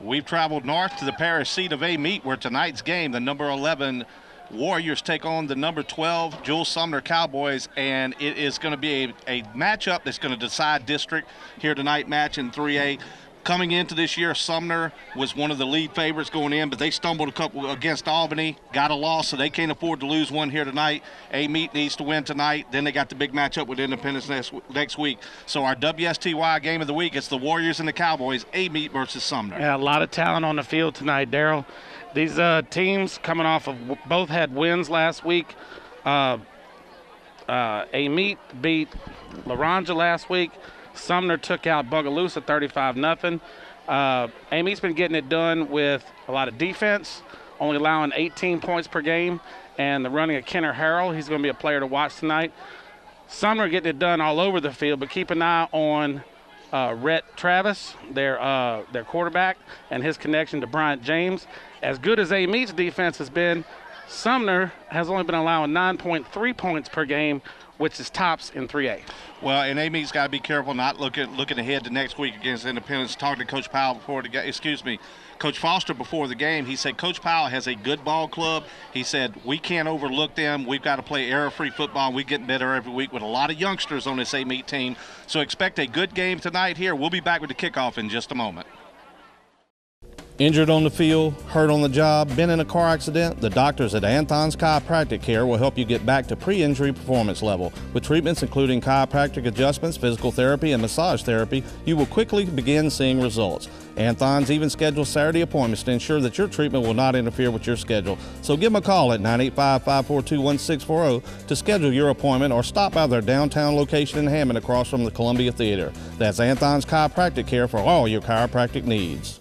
We've traveled north to the parish seat of Amite, where tonight's game, the number 11 Warriors take on the number 12 Sumner Cowboys, and it is going to be a matchup that's going to decide district here tonight, match in 3A. Coming into this year, Sumner was one of the lead favorites going in, but they stumbled a couple against Albany, got a loss, so they can't afford to lose one here tonight. Amite needs to win tonight. Then they got the big matchup with Independence next week. So our WSTY game of the week, it's the Warriors and the Cowboys, Amite versus Sumner. Yeah, a lot of talent on the field tonight, Daryl. These teams coming off of both had wins last week. Amite beat Laranja last week. Sumner took out Bogalusa 35-0. Amite's been getting it done with a lot of defense, only allowing 18 points per game, and the running of Kenner Harrell. He's going to be a player to watch tonight. Sumner getting it done all over the field, but keep an eye on Rhett Travis, their quarterback, and his connection to Bryant James. As good as Amite's defense has been, Sumner has only been allowing 9.3 points per game, which is tops in 3A. Well, and Amy's got to be careful not looking ahead to next week against Independence. Talking to Coach Powell before the game, Coach Foster before the game, he said Coach Powell has a good ball club. He said we can't overlook them. We've got to play error-free football. We get better every week with a lot of youngsters on this Amite team. So expect a good game tonight here. We'll be back with the kickoff in just a moment. Injured on the field, hurt on the job, been in a car accident? The doctors at Anthon's Chiropractic Care will help you get back to pre-injury performance level. With treatments including chiropractic adjustments, physical therapy, and massage therapy, you will quickly begin seeing results. Anthon's even schedules Saturday appointments to ensure that your treatment will not interfere with your schedule. So give them a call at 985-542-1640 to schedule your appointment, or stop by their downtown location in Hammond across from the Columbia Theater. That's Anthon's Chiropractic Care for all your chiropractic needs.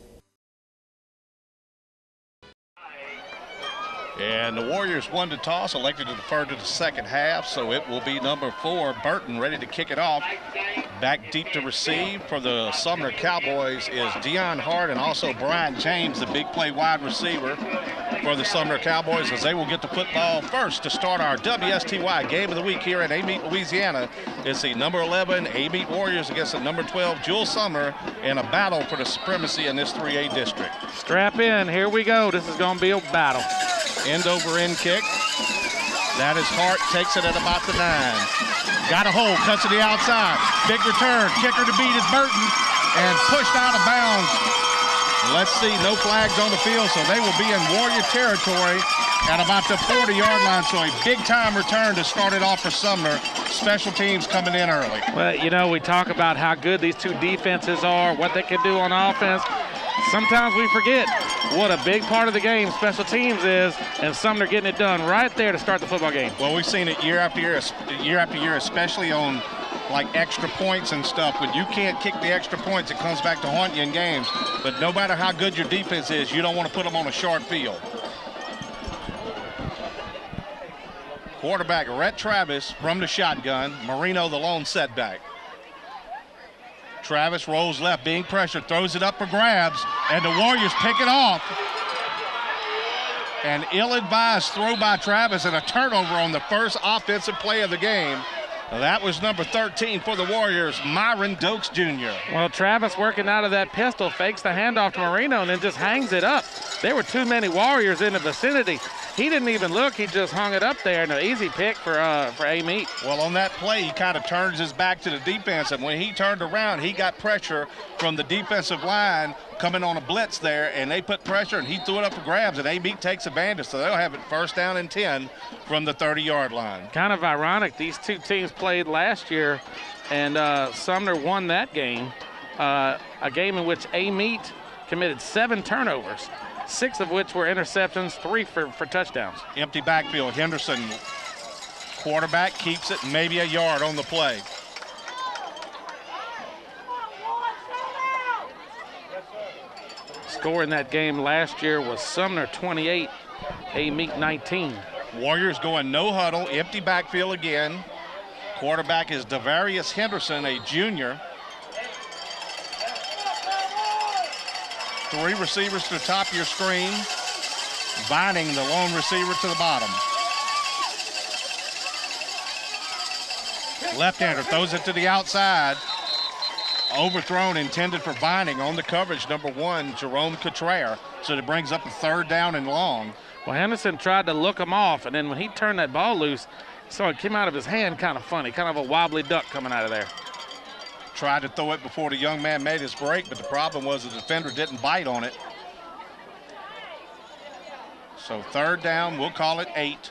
And the Warriors won the toss, elected to defer to the second half, so it will be number 4, Burton, ready to kick it off. Back deep to receive for the Sumner Cowboys is Deion Hart and also Brian James, the big play wide receiver for the Sumner Cowboys, as they will get the football first to start our WSTY game of the week here in Amite, Louisiana. It's the number 11 Amite Warriors against the number 12 Sumner in a battle for the supremacy in this 3A district. Strap in, here we go. This is going to be a battle. End over end kick. That is Hart, takes it at about the 9. Got a hole, cuts to the outside. Big return, kicker to beat is Burton, and pushed out of bounds. Let's see, no flags on the field, so they will be in Warrior territory at about the 40-yard line. So a big-time return to start it off for Sumner. Special teams coming in early. Well, you know, we talk about how good these two defenses are, what they can do on offense. Sometimes we forget what a big part of the game special teams is, and Sumner getting it done right there to start the football game. Well, we've seen it year after year, especially on like extra points and stuff. When you can't kick the extra points, it comes back to haunt you in games. But no matter how good your defense is, you don't want to put them on a short field. Quarterback Rhett Travis from the shotgun. Marino the lone setback. Travis rolls left, being pressured, throws it up for grabs, and the Warriors pick it off. An ill-advised throw by Travis and a turnover on the first offensive play of the game. That was number 13 for the Warriors, Myron Dokes Jr. Well, Travis working out of that pistol, fakes the handoff to Marino and then just hangs it up. There were too many Warriors in the vicinity. He didn't even look, he just hung it up there, and an easy pick for Amite. Well, on that play, he kind of turns his back to the defense, and when he turned around, he got pressure from the defensive line coming on a blitz there, and they put pressure, and he threw it up for grabs, and Amite takes advantage, so they'll have it first down and 10 from the 30-yard line. Kind of ironic, these two teams played last year, and Sumner won that game, a game in which Amite committed 7 turnovers. 6 of which were interceptions, 3 for touchdowns. Empty backfield. Henderson, quarterback, keeps it maybe a yard on the play. Score in that game last year was Sumner 28, Amite 19. Warriors going no huddle, empty backfield again. Quarterback is Devarius Henderson, a junior. 3 receivers to the top of your screen. Vining, the lone receiver, to the bottom. Left-hander throws it to the outside. overthrown, intended for Vining on the coverage, number 1, Jerome Cottrell. So it brings up a 3rd down and long. Well, Henderson tried to look him off, and then when he turned that ball loose, so it came out of his hand kind of funny, kind of a wobbly duck coming out of there. Tried to throw it before the young man made his break, but the problem was the defender didn't bite on it. So 3rd down, we'll call it 8.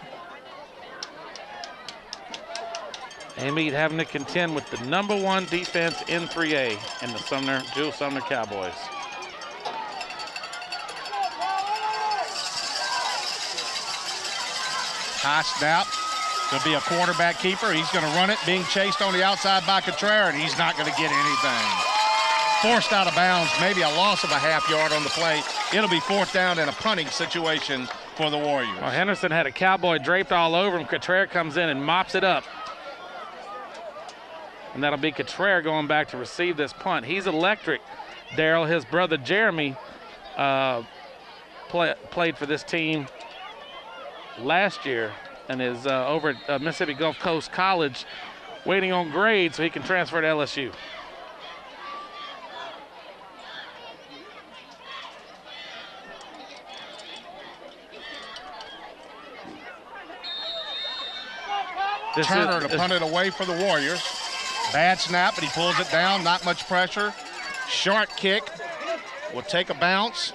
Amite having to contend with the number 1 defense in 3A in the Jules Sumner Cowboys. High snap. Going to be a quarterback keeper. He's going to run it, being chased on the outside by Cottrell, and he's not going to get anything. Forced out of bounds, maybe a loss of a half yard on the play. It'll be 4th down in a punting situation for the Warriors. Well, Henderson had a Cowboy draped all over him. Cottrell comes in and mops it up. And that'll be Cottrell going back to receive this punt. He's electric. Daryl, his brother Jeremy, played for this team last year and is over at Mississippi Gulf Coast College waiting on grades so he can transfer to LSU. Turner to punt it away for the Warriors. Bad snap, but he pulls it down. Not much pressure. Short kick. Will take a bounce.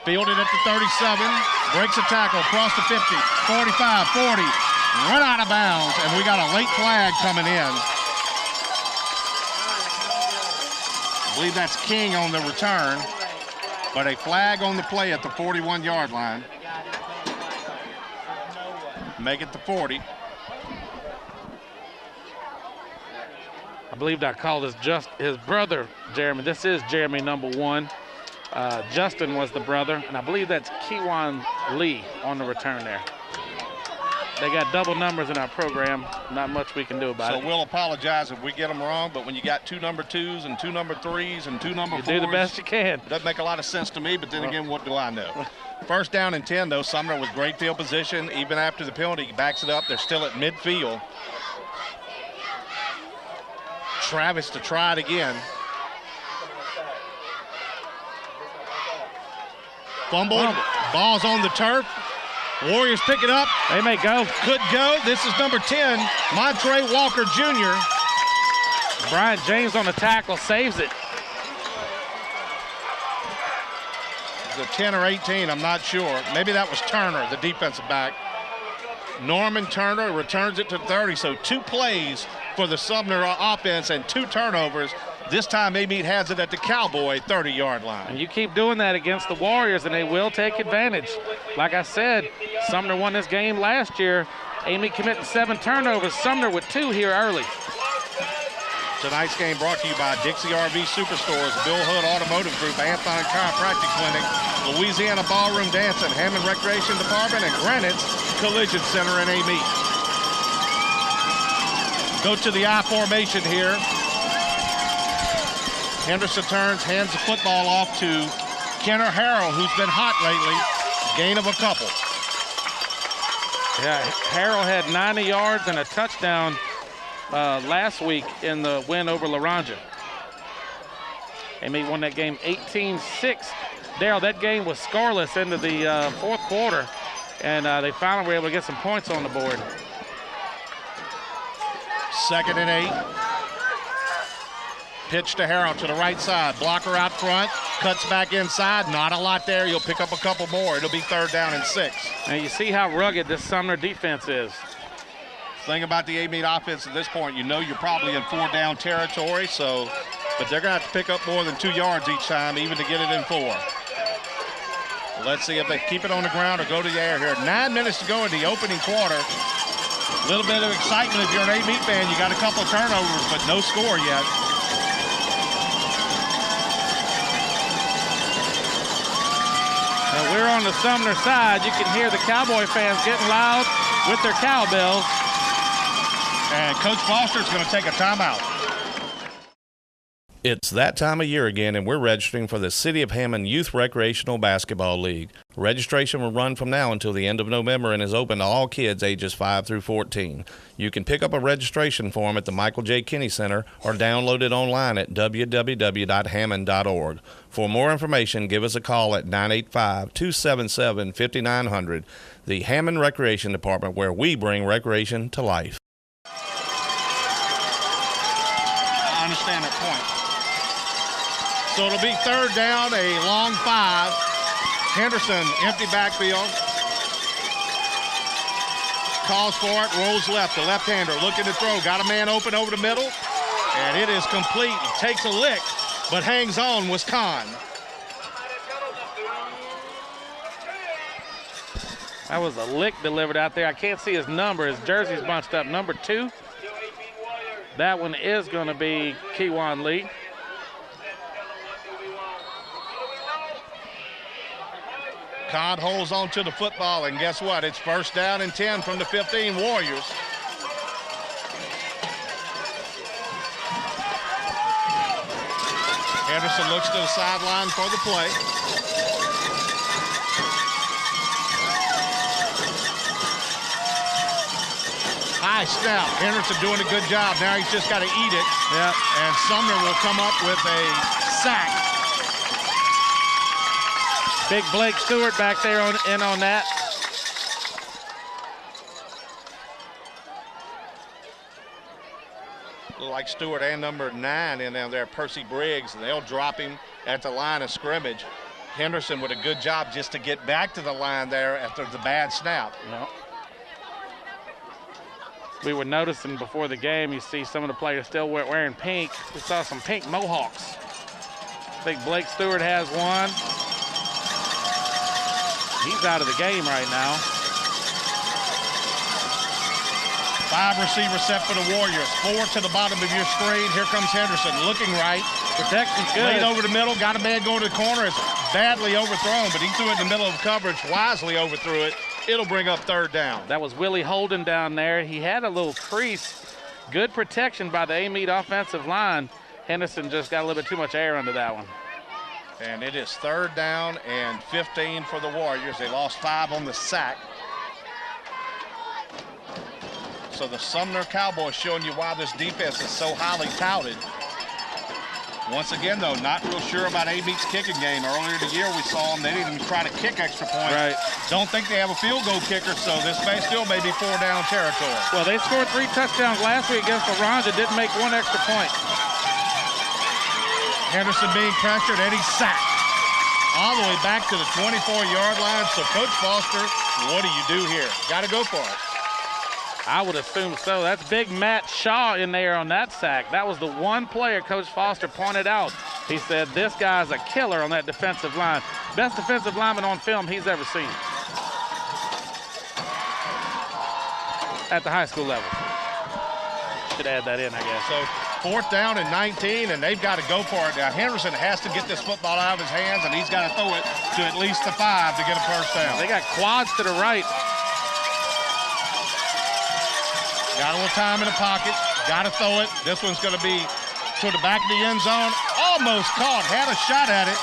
Fielded at the 37. Breaks a tackle across the 50. 45, 40. Run out of bounds, and we got a late flag coming in. I believe that's King on the return, but a flag on the play at the 41-yard line. Make it the 40. I believe that call is just his brother, Jeremy. This is Jeremy, number 1. Justin was the brother, and I believe that's Kewan Lee on the return there. They got double numbers in our program. Not much we can do about it. So we'll apologize if we get them wrong, but when you got 2 number 2s and 2 number 3s and 2 number 4s, you do the best you can. Doesn't make a lot of sense to me, but then again, what do I know? 1st down and 10, though. Sumner with great field position. Even after the penalty, he backs it up. They're still at midfield. Travis to try it again. Fumbled. Ball's on the turf. Warriors pick it up. They may go. Could go. This is number 10, Montre Walker Jr. Brian James on the tackle, saves it. Is it 10 or 18? I'm not sure. Maybe that was Turner, the defensive back. Norman Turner returns it to 30. So 2 plays for the Sumner offense and 2 turnovers. This time, Amite has it at the Cowboy 30-yard line. And you keep doing that against the Warriors, and they will take advantage. Like I said, Sumner won this game last year. Amite committing 7 turnovers. Sumner with 2 here early. Tonight's game brought to you by Dixie RV Superstores, Bill Hood Automotive Group, Anthon Chiropractic Clinic, Louisiana Ballroom Dancing, Hammond Recreation Department, and Granite's Collision Center in Amite. Go to the I formation here. Henderson turns, hands the football off to Kenner Harrell, who's been hot lately. Gain of a couple. Yeah, Harrell had 90 yards and a touchdown last week in the win over Laranja. Amite won that game 18-6. Daryl, that game was scoreless into the 4th quarter, and they finally were able to get some points on the board. 2nd and 8. Pitch to Harrell to the right side. Blocker out front. Cuts back inside. Not a lot there. You'll pick up a couple more. It'll be 3rd down and 6. And you see how rugged this Sumner defense is. Thing about the Amite offense at this point, you know you're probably in 4-down territory, but they're going to have to pick up more than 2 yards each time, even to get it in 4. Let's see if they keep it on the ground or go to the air here. 9 minutes to go in the opening quarter. A little bit of excitement if you're an Amite fan. You got a couple of turnovers, but no score yet. We're on the Sumner side. You can hear the Cowboy fans getting loud with their cowbells. And Coach Foster's going to take a timeout. It's that time of year again, and we're registering for the City of Hammond Youth Recreational Basketball League. Registration will run from now until the end of November and is open to all kids ages 5 through 14. You can pick up a registration form at the Michael J. Kinney Center or download it online at www.hammond.org. For more information, give us a call at 985-277-5900. The Hammond Recreation Department, where we bring recreation to life. I understand that point. So it'll be third down, a long 5. Henderson, empty backfield. Calls for it, rolls left. The left-hander looking to throw. Got a man open over the middle, and it is complete. He takes a lick, but hangs on, was Khan. That was a lick delivered out there. I can't see his number. His jersey's bunched up. Number 2. That one is going to be Kiwan Lee. Khan holds on to the football, and guess what? It's first down and 10 from the 15 Warriors. Henderson looks to the sideline for the play. High snap. Henderson doing a good job. Now he's just got to eat it. Yep. And Sumner will come up with a sack. Big Blake Stewart back there on that. Look like Stewart and number 9 in there, Percy Briggs, and they'll drop him at the line of scrimmage. Henderson with a good job just to get back to the line there after the bad snap. Yep. We were noticing before the game, you see some of the players still wearing pink. We saw some pink mohawks. I think Blake Stewart has one. He's out of the game right now. 5 receivers set for the Warriors. 4 to the bottom of your screen. Here comes Henderson looking right. Protection's good. Laid over the middle, got a man going to the corner. It's badly overthrown, but he threw it in the middle of coverage, wisely overthrew it. It'll bring up third down. That was Willie Holden down there. He had a little crease. Good protection by the Amite offensive line. Henderson just got a little bit too much air under that one. And it is third down and 15 for the Warriors. They lost 5 on the sack. So the Sumner Cowboys showing you why this defense is so highly touted. Once again, though, not real sure about Amite's kicking game. Earlier in the year, we saw them. They didn't even try to kick extra points. Right. Don't think they have a field goal kicker, so this may still be 4-down territory. Well, they scored 3 touchdowns last week against LaRonja, didn't make 1 extra point. Henderson being pressured, and he's sacked. All the way back to the 24-yard line. So, Coach Foster, what do you do here? Got to go for it. I would assume so. That's big Matt Shaw in there on that sack. That was the one player Coach Foster pointed out. He said, this guy's a killer on that defensive line. Best defensive lineman on film he's ever seen. At the high school level. Should add that in, I guess. So, 4th down and 19, and they've got to go for it. Now, Henderson has to get this football out of his hands, and he's got to throw it to at least the 5 to get a first down. They got quads to the right. Got a little time in the pocket. Got to throw it. This one's going to be to the back of the end zone. Almost caught. Had a shot at it.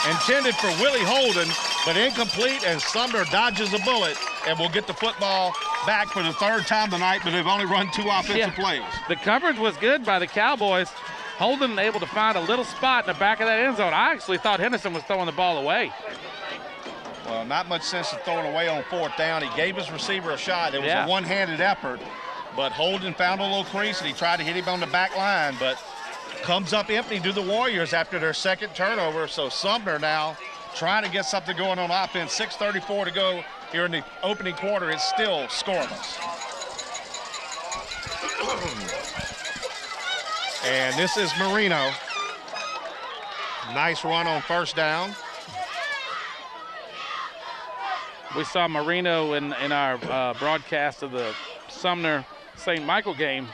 Intended for Willie Holden, but incomplete, and Sumner dodges a bullet and will get the football back for the 3rd time tonight, but they've only run 2 offensive plays. The coverage was good by the Cowboys. Holden able to find a little spot in the back of that end zone. I actually thought Henderson was throwing the ball away. Well, not much sense of throwing away on 4th down. He gave his receiver a shot. It was a one-handed effort, but Holden found a little crease, and he tried to hit him on the back line, but comes up empty to the Warriors after their 2nd turnover. So Sumner now trying to get something going on offense. 6:34 to go here in the opening quarter. It's still scoreless. And this is Marino. Nice run on first down. We saw Marino in our broadcast of the Sumner St. Michael game.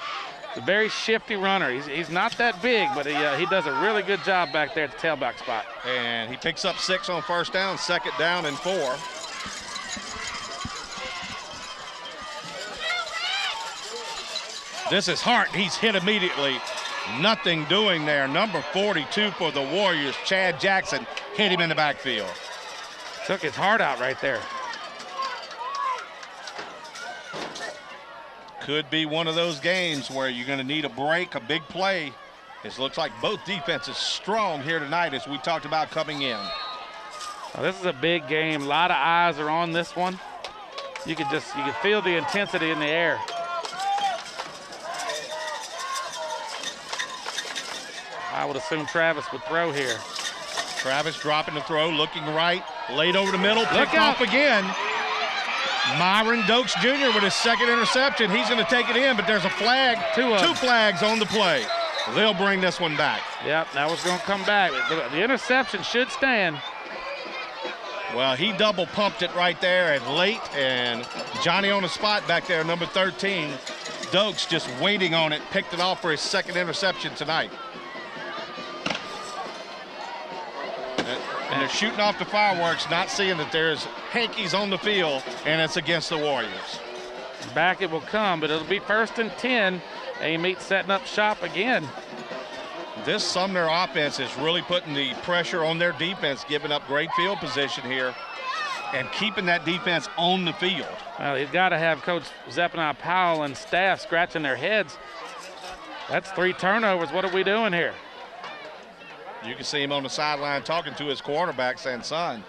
He's a very shifty runner. He's not that big, but he does a really good job back there at the tailback spot. And he picks up 6 on first down, 2nd down and 4. This is Hart. He's hit immediately. Nothing doing there. Number 42 for the Warriors, Chad Jackson, hit him in the backfield. Took his heart out right there. Could be one of those games where you're going to need a break, a big play. It looks like both defenses strong here tonight, as we talked about coming in. Well, this is a big game. A lot of eyes are on this one. You can feel the intensity in the air. I would assume Travis would throw here. Travis dropping the throw, looking right, laid over the middle, picked off again. Myron Dokes Jr. with his second interception. He's going to take it in, but there's a flag. Two flags on the play. They'll bring this one back. Yep, that was going to come back. The interception should stand. Well, he double pumped it right there and late, and Johnny on the spot back there, number 13. Dokes just waiting on it, picked it off for his second interception tonight. And they're shooting off the fireworks, not seeing that there's hankies on the field, and it's against the Warriors. Back it will come, but it'll be 1st and 10. Amite setting up shop again. This Sumner offense is really putting the pressure on their defense, giving up great field position here and keeping that defense on the field. Well, you've got to have Coach Zephaniah Powell and staff scratching their heads. That's 3 turnovers. What are we doing here? You can see him on the sideline talking to his quarterback, saying, son,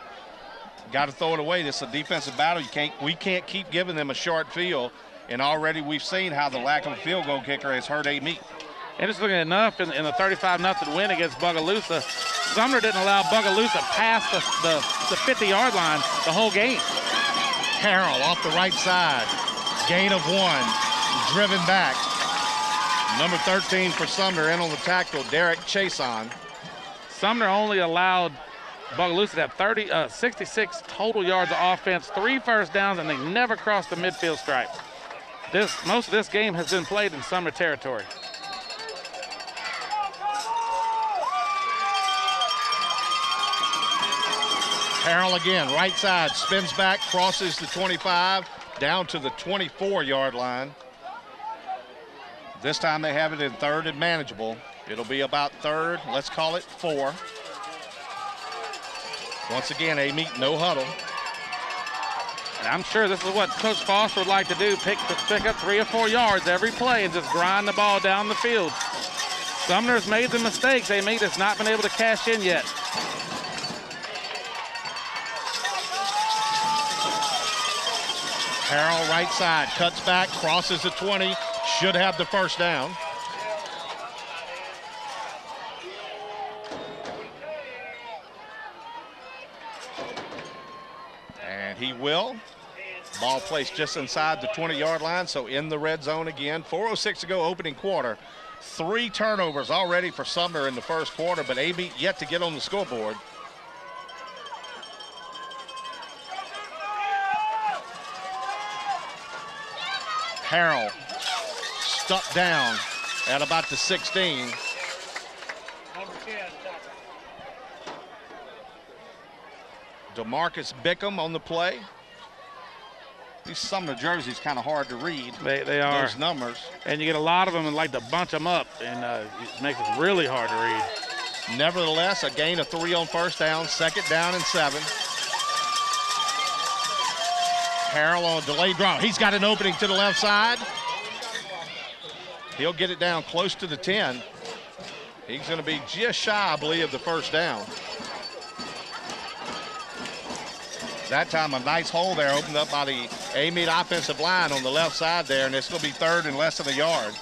got to throw it away. This is a defensive battle. We can't keep giving them a short field. And already we've seen how the lack of a field goal kicker has hurt Amite. Interestingly enough, in the 35-0 win against Bogalusa, Sumner didn't allow Bogalusa past the 50-yard line the whole game. Harrell off the right side. Gain of 1. Driven back. Number 13 for Sumner in on the tackle, Derek Chason. Sumner only allowed Bogalusa to have 66 total yards of offense, 3 first downs, and they never crossed the midfield stripe. Most of this game has been played in Sumner territory. Harrell again, right side, spins back, crosses the 25, down to the 24-yard line. This time they have it in 3rd and manageable. It'll be about 3rd, let's call it 4. Once again, Amite, no huddle. And I'm sure this is what Coach Foster would like to do, pick up 3 or 4 yards every play and just grind the ball down the field. Sumner's made the mistakes. Amite has not been able to cash in yet. Harrell right side, cuts back, crosses the 20, should have the first down. And he will. Ball placed just inside the 20-yard line, so in the red zone again. 4:06 to go, opening quarter. 3 turnovers already for Sumner in the first quarter, but Amite yet to get on the scoreboard. Harrell stuck down at about the 16. DeMarcus Bickham on the play. These Sumner jerseys kind of hard to read. They are. Those numbers. And you get a lot of them and like to bunch them up, and it makes it really hard to read. Nevertheless, a gain of 3 on first down, 2nd down and 7. Harrell on a delayed draw. He's got an opening to the left side. He'll get it down close to the 10. He's going to be just shy, I believe, of the first down. That time a nice hole there opened up by the Amite offensive line on the left side there, and it's going to be 3rd and less than a yard.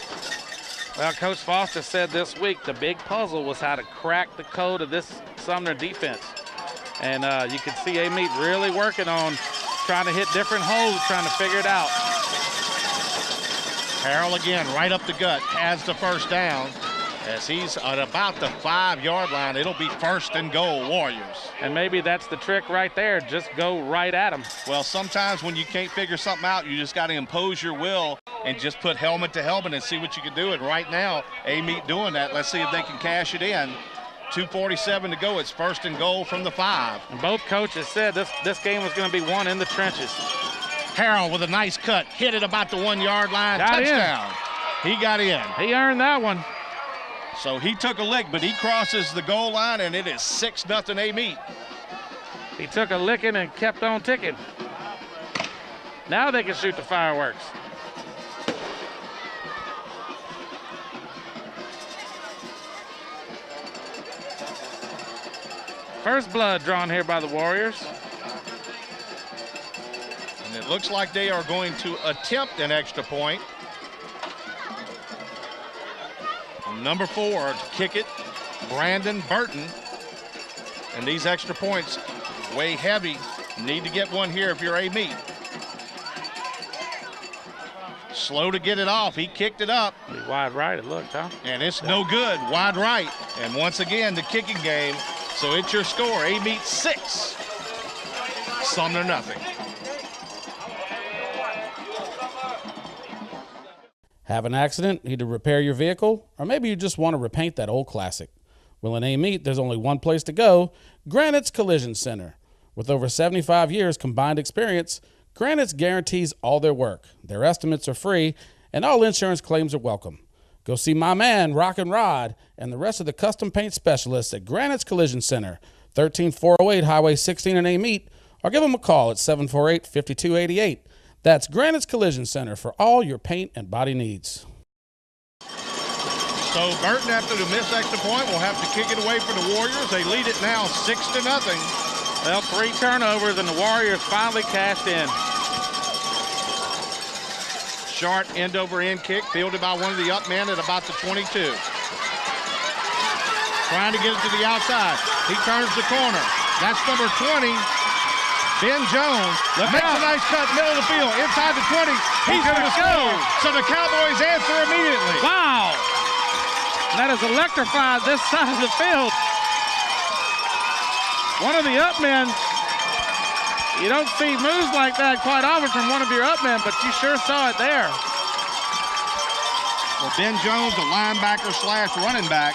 Well, Coach Foster said this week the big puzzle was how to crack the code of this Sumner defense. And you can see Amite really working on trying to hit different holes, trying to figure it out. Harrell again, right up the gut, has the first down. As he's at about the 5-yard line, it'll be 1st and goal, Warriors. And maybe that's the trick right there. Just go right at them. Well, sometimes when you can't figure something out, you just got to impose your will and just put helmet to helmet and see what you can do. And right now, Amite doing that. Let's see if they can cash it in. 2:47 to go. It's 1st and goal from the 5. And both coaches said this game was going to be won in the trenches. Harrell with a nice cut. Hit it about the 1-yard line. Got Touchdown. In. He got in. He earned that one. So he took a lick, but he crosses the goal line, and it is 6-0 Amite. He took a licking and kept on ticking. Now they can shoot the fireworks. First blood drawn here by the Warriors. And it looks like they are going to attempt an extra point. Number 4 to kick it, Brandon Burton. And these extra points weigh heavy. Need to get one here if you're Amite. Slow to get it off. He kicked it up. Wide right it looked, huh? And it's no good. Wide right. And once again, the kicking game. So it's your score. Amite 6, Sumner nothing. Have an accident, need to repair your vehicle, or maybe you just want to repaint that old classic. Well, in Amite, there's only one place to go, Granite's Collision Center. With over 75 years combined experience, Granite's guarantees all their work. Their estimates are free, and all insurance claims are welcome. Go see my man, Rock and Rod, and the rest of the custom paint specialists at Granite's Collision Center, 13408 Highway 16 in Amite, or give them a call at 748-5288. That's Granite's Collision Center for all your paint and body needs. So Burton, after the missed extra point, will have to kick it away for the Warriors. They lead it now 6-0. Well, 3 turnovers, and the Warriors finally cashed in. Short end-over-end kick, fielded by one of the up men at about the 22. Trying to get it to the outside. He turns the corner. That's number 20, Ben Jones. Makes a nice cut, middle of the field, inside the 20. He's going to score. So the Cowboys answer immediately. Wow! That has electrified this side of the field. One of the up men, you don't see moves like that quite often from one of your up men, but you sure saw it there. Well, Ben Jones, a linebacker / running back.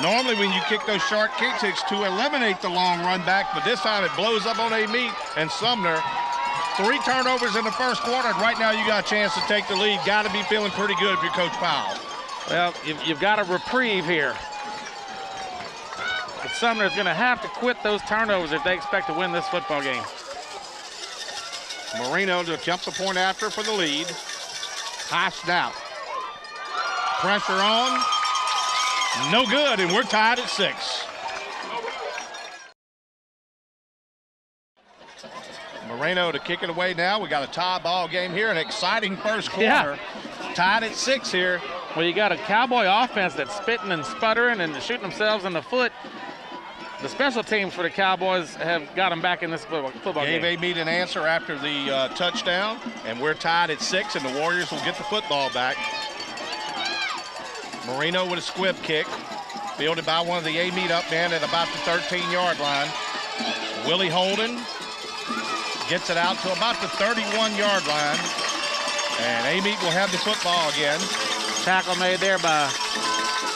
Normally when you kick those short kicks, it's to eliminate the long run back, but this time it blows up on Amite and Sumner. 3 turnovers in the first quarter, and right now you got a chance to take the lead. Got to be feeling pretty good if you're Coach Powell. Well, you've got a reprieve here. But Sumner's going to have to quit those turnovers if they expect to win this football game. Marino to jump the point after for the lead. High snap. Pressure on. No good, and we're tied at 6. Moreno to kick it away now. We got a tie ball game here, an exciting first quarter. Yeah. Tied at 6 here. Well, you got a Cowboy offense that's spitting and sputtering and shooting themselves in the foot. The special teams for the Cowboys have got them back in this football game. Gave Amite an answer after the touchdown, and we're tied at 6, and the Warriors will get the football back. Marino with a squib kick, fielded by one of the Amite up men at about the 13-yard line. Willie Holden gets it out to about the 31-yard line, and Amite will have the football again. Tackle made there by,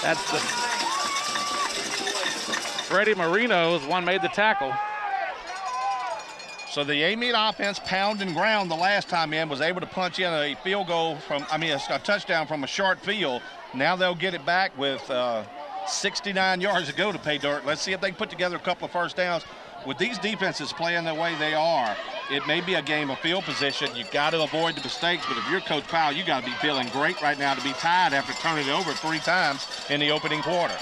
that's the Freddie Marino is one made the tackle. So the Amite offense pound and ground the last time in, was able to punch in a field goal a touchdown from a short field. Now they'll get it back with 69 yards to go to pay dirt. Let's see if they can put together a couple of first downs. With these defenses playing the way they are, it may be a game of field position. You've got to avoid the mistakes, but if you're Coach Powell, you got to be feeling great right now to be tied after turning it over 3 times in the opening quarter.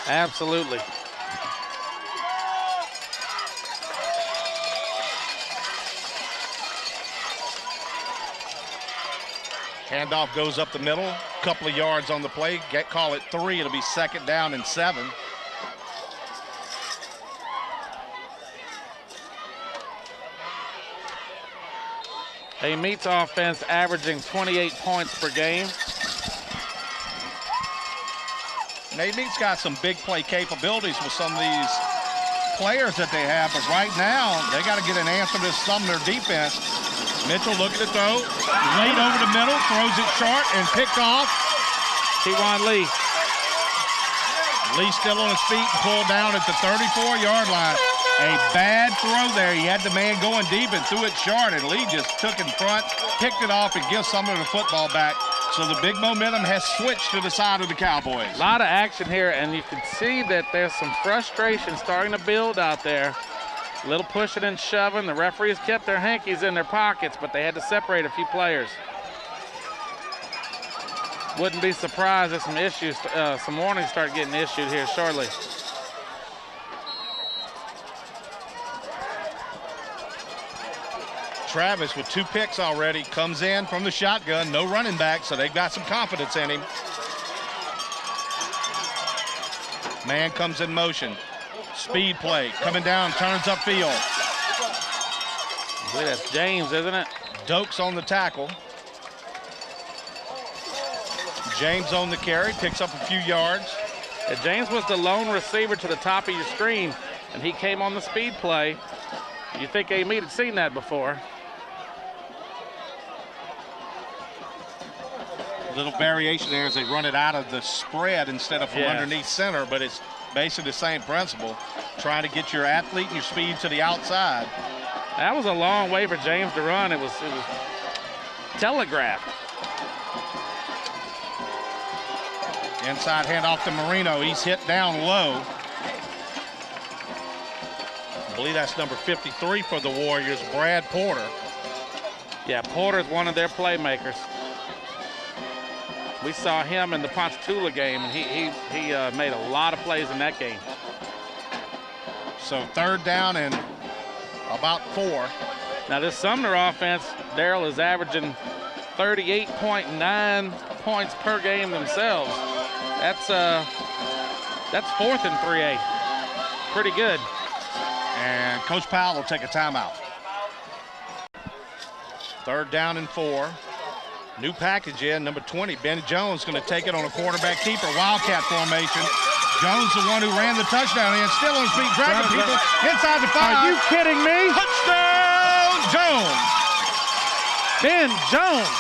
Absolutely. Handoff goes up the middle, couple of yards on the play. Call it 3. It'll be 2nd down and 7. Amite's offense averaging 28 points per game. Amite's got some big play capabilities with some of these players that they have, but right now they got to get an answer to this Sumner defense. Mitchell looking to throw, laid over the middle, throws it short and picked off. T.Juan Lee. Lee still on his feet and pulled down at the 34-yard line. A bad throw there. He had the man going deep and threw it short, and Lee just took in front, picked it off, and gives Sumner the football back. So the big momentum has switched to the side of the Cowboys. A lot of action here, and you can see that there's some frustration starting to build out there. A little pushing and shoving. The referees kept their hankies in their pockets, but they had to separate a few players. Wouldn't be surprised if some issues, some warnings start getting issued here shortly. Travis with 2 picks already comes in from the shotgun. No running back, so they've got some confidence in him. Man comes in motion. Speed play, coming down, turns upfield. I believe that's James, isn't it? Dokes on the tackle. James on the carry, picks up a few yards. Yeah, James was the lone receiver to the top of your screen, and he came on the speed play. You think Amite had seen that before. A little variation there as they run it out of the spread instead of from underneath center, but it's basically the same principle. Trying to get your athlete and your speed to the outside. That was a long way for James to run. It was telegraphed. Inside handoff to Marino. He's hit down low. I believe that's number 53 for the Warriors, Brad Porter. Yeah, Porter's one of their playmakers. We saw him in the Ponchatoula game, and he made a lot of plays in that game. So 3rd down and about 4. Now this Sumner offense, Darrell, is averaging 38.9 points per game themselves. That's 4th and 3A. Pretty good. And Coach Powell will take a timeout. 3rd down and 4. New package in, number 20, Ben Jones going to take it on a quarterback keeper, Wildcat formation. Jones, the one who ran the touchdown in, still on his feet, dragging people inside the 5. Are you kidding me? Touchdown, Jones. Ben Jones.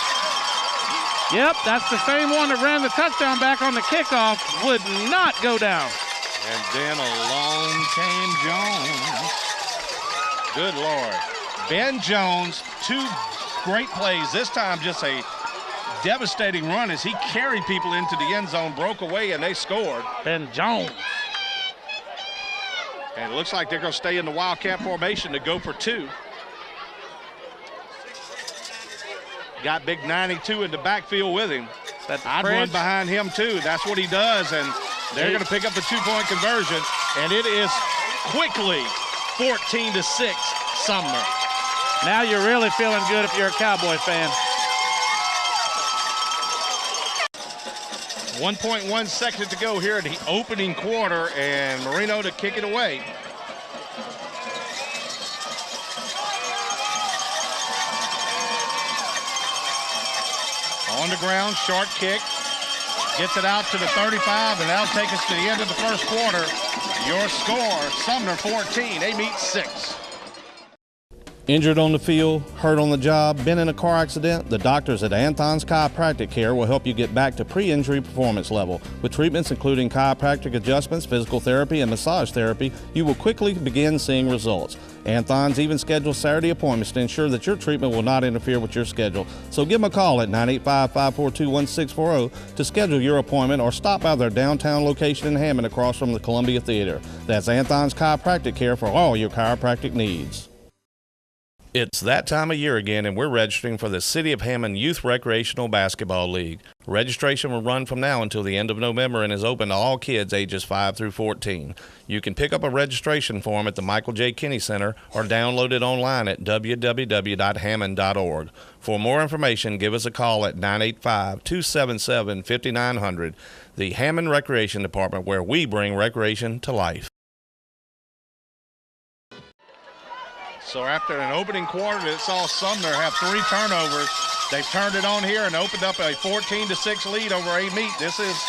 Yep, that's the same one that ran the touchdown back on the kickoff. Would not go down. And then along came Jones. Good Lord. Ben Jones, 2 great plays. This time just a devastating run as he carried people into the end zone, broke away, and they scored. Ben Jones. And it looks like they're going to stay in the Wildcat formation to go for 2. Got big 92 in the backfield with him. I'd run behind him too. That's what he does, and they're going to pick up the 2-point conversion, and it is quickly 14-6 Sumner. Now you're really feeling good if you're a Cowboy fan. 1.1 seconds to go here in the opening quarter, and Marino to kick it away. On the ground, short kick. Gets it out to the 35, and that'll take us to the end of the first quarter. Your score, Sumner 14, Amite 6. Injured on the field, hurt on the job, been in a car accident? The doctors at Anthon's Chiropractic Care will help you get back to pre-injury performance level. With treatments including chiropractic adjustments, physical therapy, and massage therapy, you will quickly begin seeing results. Anthon's even schedules Saturday appointments to ensure that your treatment will not interfere with your schedule. So give them a call at 985-542-1640 to schedule your appointment, or stop by their downtown location in Hammond across from the Columbia Theater. That's Anthon's Chiropractic Care for all your chiropractic needs. It's that time of year again, and we're registering for the City of Hammond Youth Recreational Basketball League. Registration will run from now until the end of November and is open to all kids ages 5 through 14. You can pick up a registration form at the Michael J. Kinney Center or download it online at www.hammond.org. For more information, give us a call at 985-277-5900. The Hammond Recreation Department, where we bring recreation to life. So after an opening quarter that saw Sumner have 3 turnovers, they've turned it on here and opened up a 14-6 lead over Amite. This is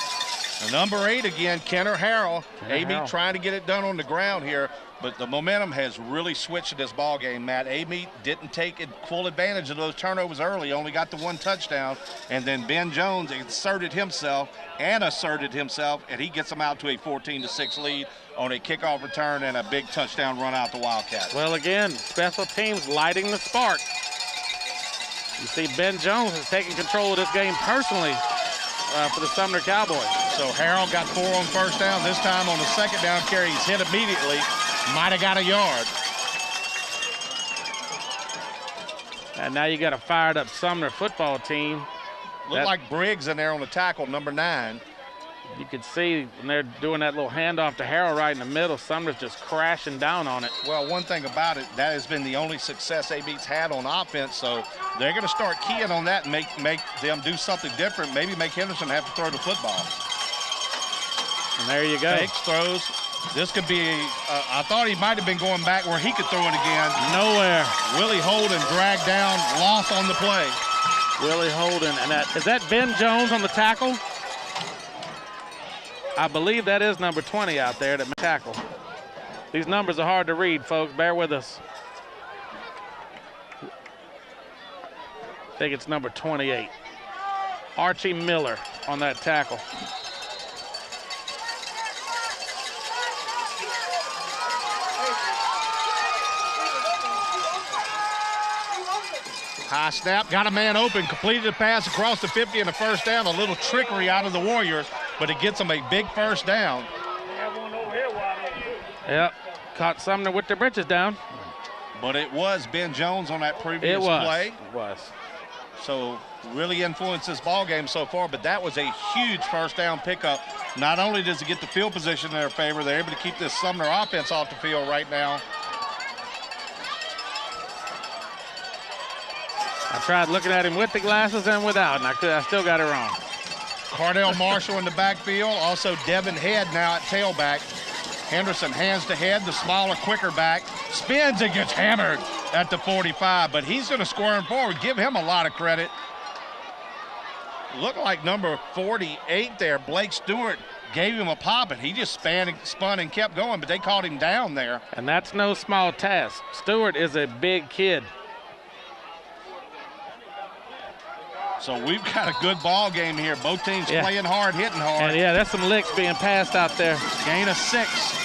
number 8 again, Kenner Harrell. Amite trying to get it done on the ground here, but the momentum has really switched in this ball game, Matt. Amite didn't take full advantage of those turnovers early, only got the 1 touchdown, and then Ben Jones asserted himself, and he gets them out to a 14-6 lead on a kickoff return and a big touchdown run out to Wildcats. Well, again, special teams lighting the spark. You see Ben Jones is taking control of this game personally for the Sumner Cowboys. So Harrell got 4 on first down. This time on the second down carry, he's hit immediately. Might have got a yard. And now you got a fired up Sumner football team. Looked like Briggs in there on the tackle, number 9. You can see when they're doing that little handoff to Harrell right in the middle, Sumner's just crashing down on it. Well, one thing about it, that has been the only success Amite's had on offense, so they're going to start keying on that and make them do something different, maybe make Henderson have to throw the football. And there you go. Fakes, throws. This could be, I thought he might have been going back where he could throw it again. Nowhere. Willie Holden dragged down, loss on the play. Willie Holden, and is that Ben Jones on the tackle? I believe that is number 20 out there that tackle. These numbers are hard to read, folks. Bear with us. I think it's number 28. Archie Miller on that tackle. High snap, got a man open, completed the pass across the 50 and a first down. A little trickery out of the Warriors, but it gets them a big first down. Yep, caught Sumner with their britches down. But it was Ben Jones on that previous play. It was. So really influenced this ball game so far, but that was a huge first down pickup. Not only does it get the field position in their favor, they're able to keep this Sumner offense off the field right now. I tried looking at him with the glasses and without, and I still got it wrong. Cardell Marshall in the backfield. Also Devin Head now at tailback. Henderson hands to Head, the smaller, quicker back. Spins and gets hammered at the 45, but he's going to squirm forward. Give him a lot of credit. Looked like number 48 there, Blake Stewart, gave him a pop, and he just spun and kept going, but they caught him down there. And that's no small task. Stewart is a big kid. So we've got a good ball game here. Both teams playing hard, hitting hard. And yeah, that's some licks being passed out there. Gain of 6.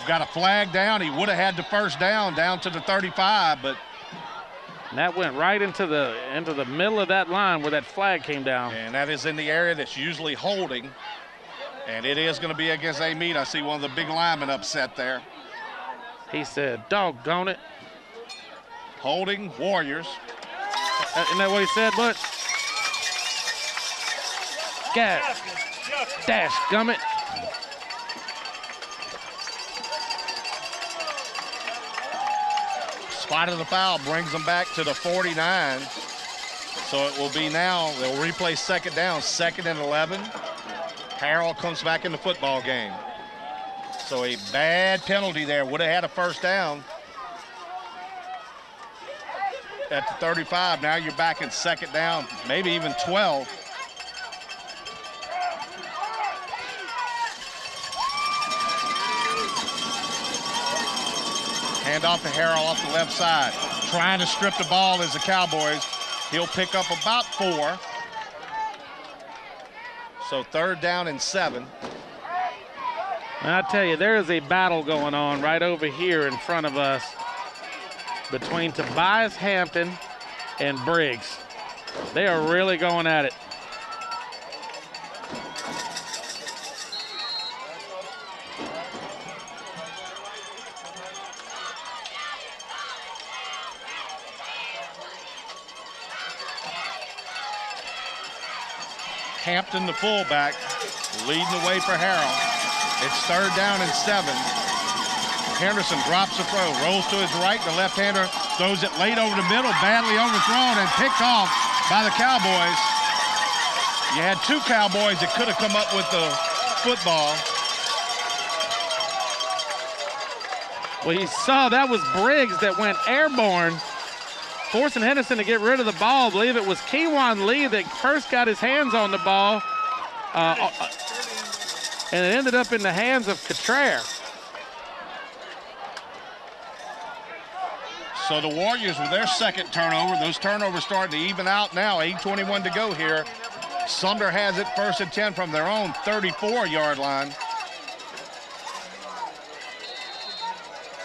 Got a flag down. He would have had the first down to the 35, but and that went right into the middle of that line where that flag came down. And that is in the area that's usually holding. And it is going to be against Amite. I see one of the big linemen upset there. He said, doggone it. Holding, Warriors. Isn't that what he said, Butch? Dash, gummit. Spot of the foul brings them back to the 49. So it will be now, they'll replay second down, 2nd and 11. Harrell comes back in the football game. So a bad penalty there, would have had a first down. At the 35, now you're back in 2nd down, maybe even 12. Hand off to Harrell off the left side. Trying to strip the ball is the Cowboys. He'll pick up about 4. So 3rd down and 7. And I tell you, there is a battle going on right over here in front of us between Tobias Hampton and Briggs. They are really going at it. Hampton, the fullback, leading the way for Harrell. It's 3rd down and 7. Henderson drops the throw, rolls to his right. The left-hander throws it late over the middle, badly overthrown and picked off by the Cowboys. You had 2 Cowboys that could have come up with the football. Well, you saw that was Briggs that went airborne, forcing Henderson to get rid of the ball. I believe it was Keywan Lee that first got his hands on the ball, and it ended up in the hands of Cotraire. So the Warriors with their 2nd turnover, those turnovers starting to even out now, 8:21 to go here. Sumner has it 1st and 10 from their own 34-yard line.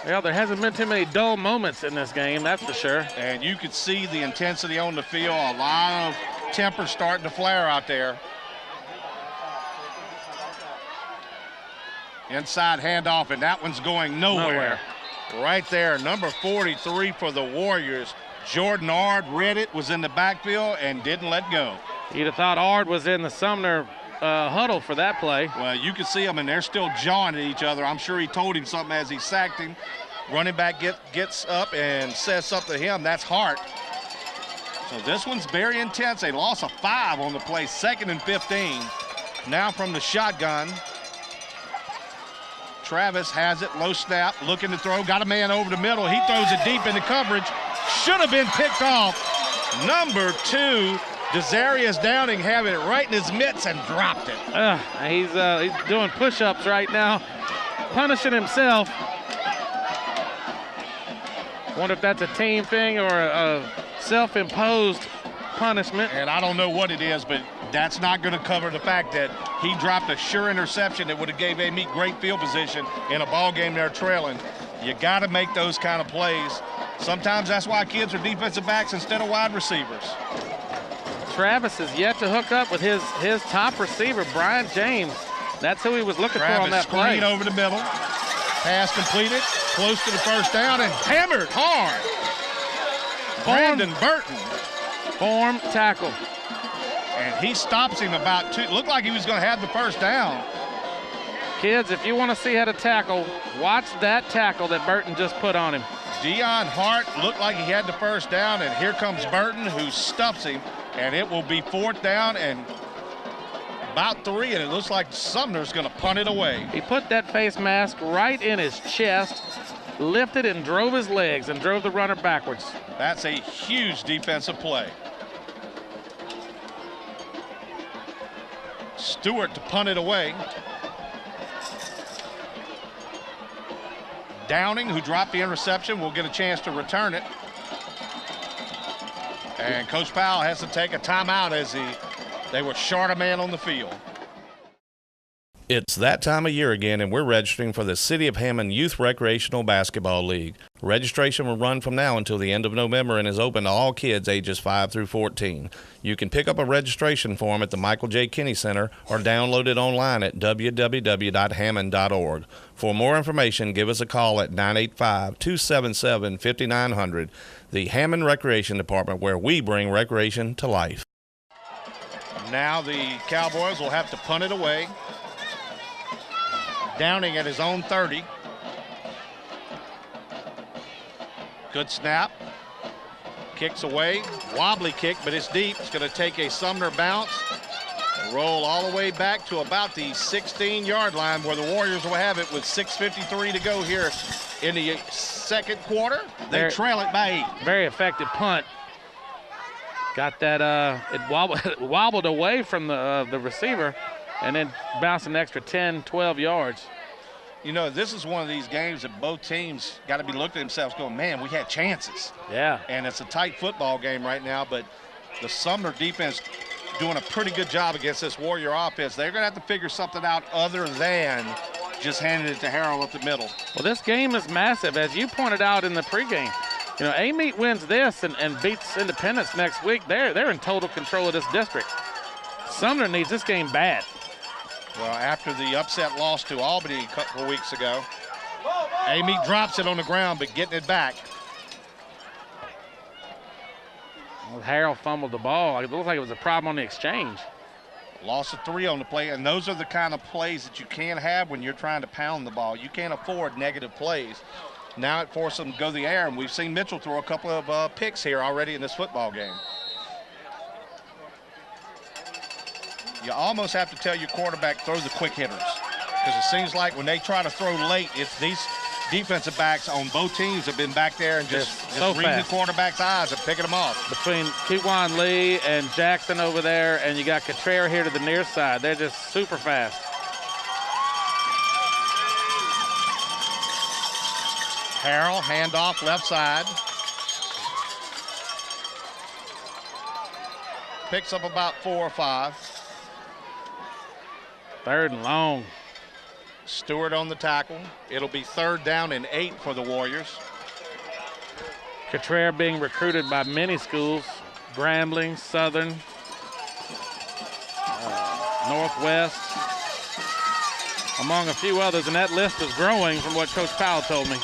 Well, there hasn't been too many dull moments in this game, that's for sure. And you could see the intensity on the field. A lot of temper starting to flare out there. Inside handoff, and that one's going nowhere. Right there, number 43 for the Warriors. Jordan Ard read it, was in the backfield, and didn't let go. You'd have thought Ard was in the Sumner huddle for that play. Well, you can see them, and they're still jawing at each other. I'm sure he told him something as he sacked him. Running back gets up and says something to him. That's Hart. So this one's very intense. A loss of 5 on the play, 2nd and 15. Now from the shotgun. Travis has it, low snap, looking to throw, got a man over the middle. He throws it deep into coverage. Should have been picked off. Number 2, Desarius Downing having it right in his mitts and dropped it. He's doing push-ups right now, punishing himself. Wonder if that's a team thing or a self-imposed punishment. And I don't know what it is, but that's not going to cover the fact that he dropped a sure interception that would have gave Amite great field position in a ball game they're trailing. You got to make those kind of plays. Sometimes that's why kids are defensive backs instead of wide receivers. Travis is yet to hook up with his top receiver, Brian James. That's who he was looking for on that play. Screen over the middle. Pass completed, close to the first down, and hammered hard. Brandon Burton. Form tackle. And he stops him about 2. Looked like he was going to have the first down. Kids, if you want to see how to tackle, watch that tackle that Burton just put on him. Deion Hart looked like he had the first down, and here comes Burton, who stuffs him, and it will be 4th down and about 3, and it looks like Sumner's going to punt it away. He put that face mask right in his chest, lifted and drove his legs and drove the runner backwards. That's a huge defensive play. Stewart to punt it away. Downing, who dropped the interception, will get a chance to return it. And Coach Powell has to take a timeout as they were short a man on the field. It's that time of year again, and we're registering for the City of Hammond Youth Recreational Basketball League. Registration will run from now until the end of November and is open to all kids ages 5 through 14. You can pick up a registration form at the Michael J. Kinney Center or download it online at www.hammond.org. For more information, give us a call at 985-277-5900. The Hammond Recreation Department, where we bring recreation to life. Now the Cowboys will have to punt it away. Downing at his own 30. Good snap. Kicks away. Wobbly kick, but it's deep. It's going to take a Sumner bounce. Roll all the way back to about the 16-yard line where the Warriors will have it with 6:53 to go here in the second quarter. They trail it by 8. Very effective punt. Got that, it wobbled away from the receiver and then bounced an extra 10, 12 yards. You know, this is one of these games that both teams got to be looking at themselves going, man, we had chances. Yeah. And it's a tight football game right now, but the Sumner defense doing a pretty good job against this Warrior offense. They're going to have to figure something out other than just handing it to Harrell up the middle. Well, this game is massive, as you pointed out in the pregame. You know, Amite wins this and beats Independence next week. They're in total control of this district. Sumner needs this game bad. Well, after the upset loss to Albany a couple of weeks ago, Amite drops it on the ground, but getting it back. Well, Harrell fumbled the ball. It looked like it was a problem on the exchange. Loss of 3 on the play, and those are the kind of plays that you can't have when you're trying to pound the ball. You can't afford negative plays. Now it forces them to go the air, and we've seen Mitchell throw a couple of picks here already in this football game. You almost have to tell your quarterback, throw the quick hitters, because it seems like when they try to throw late, it's these defensive backs on both teams have been back there and just reading the quarterback's eyes and picking them off. Between Kewan Lee and Jackson over there, and you got Cottrell here to the near side. They're just super fast. Harrell, handoff left side. Picks up about 4 or 5. 3rd and long. Stewart on the tackle. It'll be 3rd down and 8 for the Warriors. Cottrell being recruited by many schools, Grambling, Southern, Northwest, among a few others, and that list is growing from what Coach Powell told me.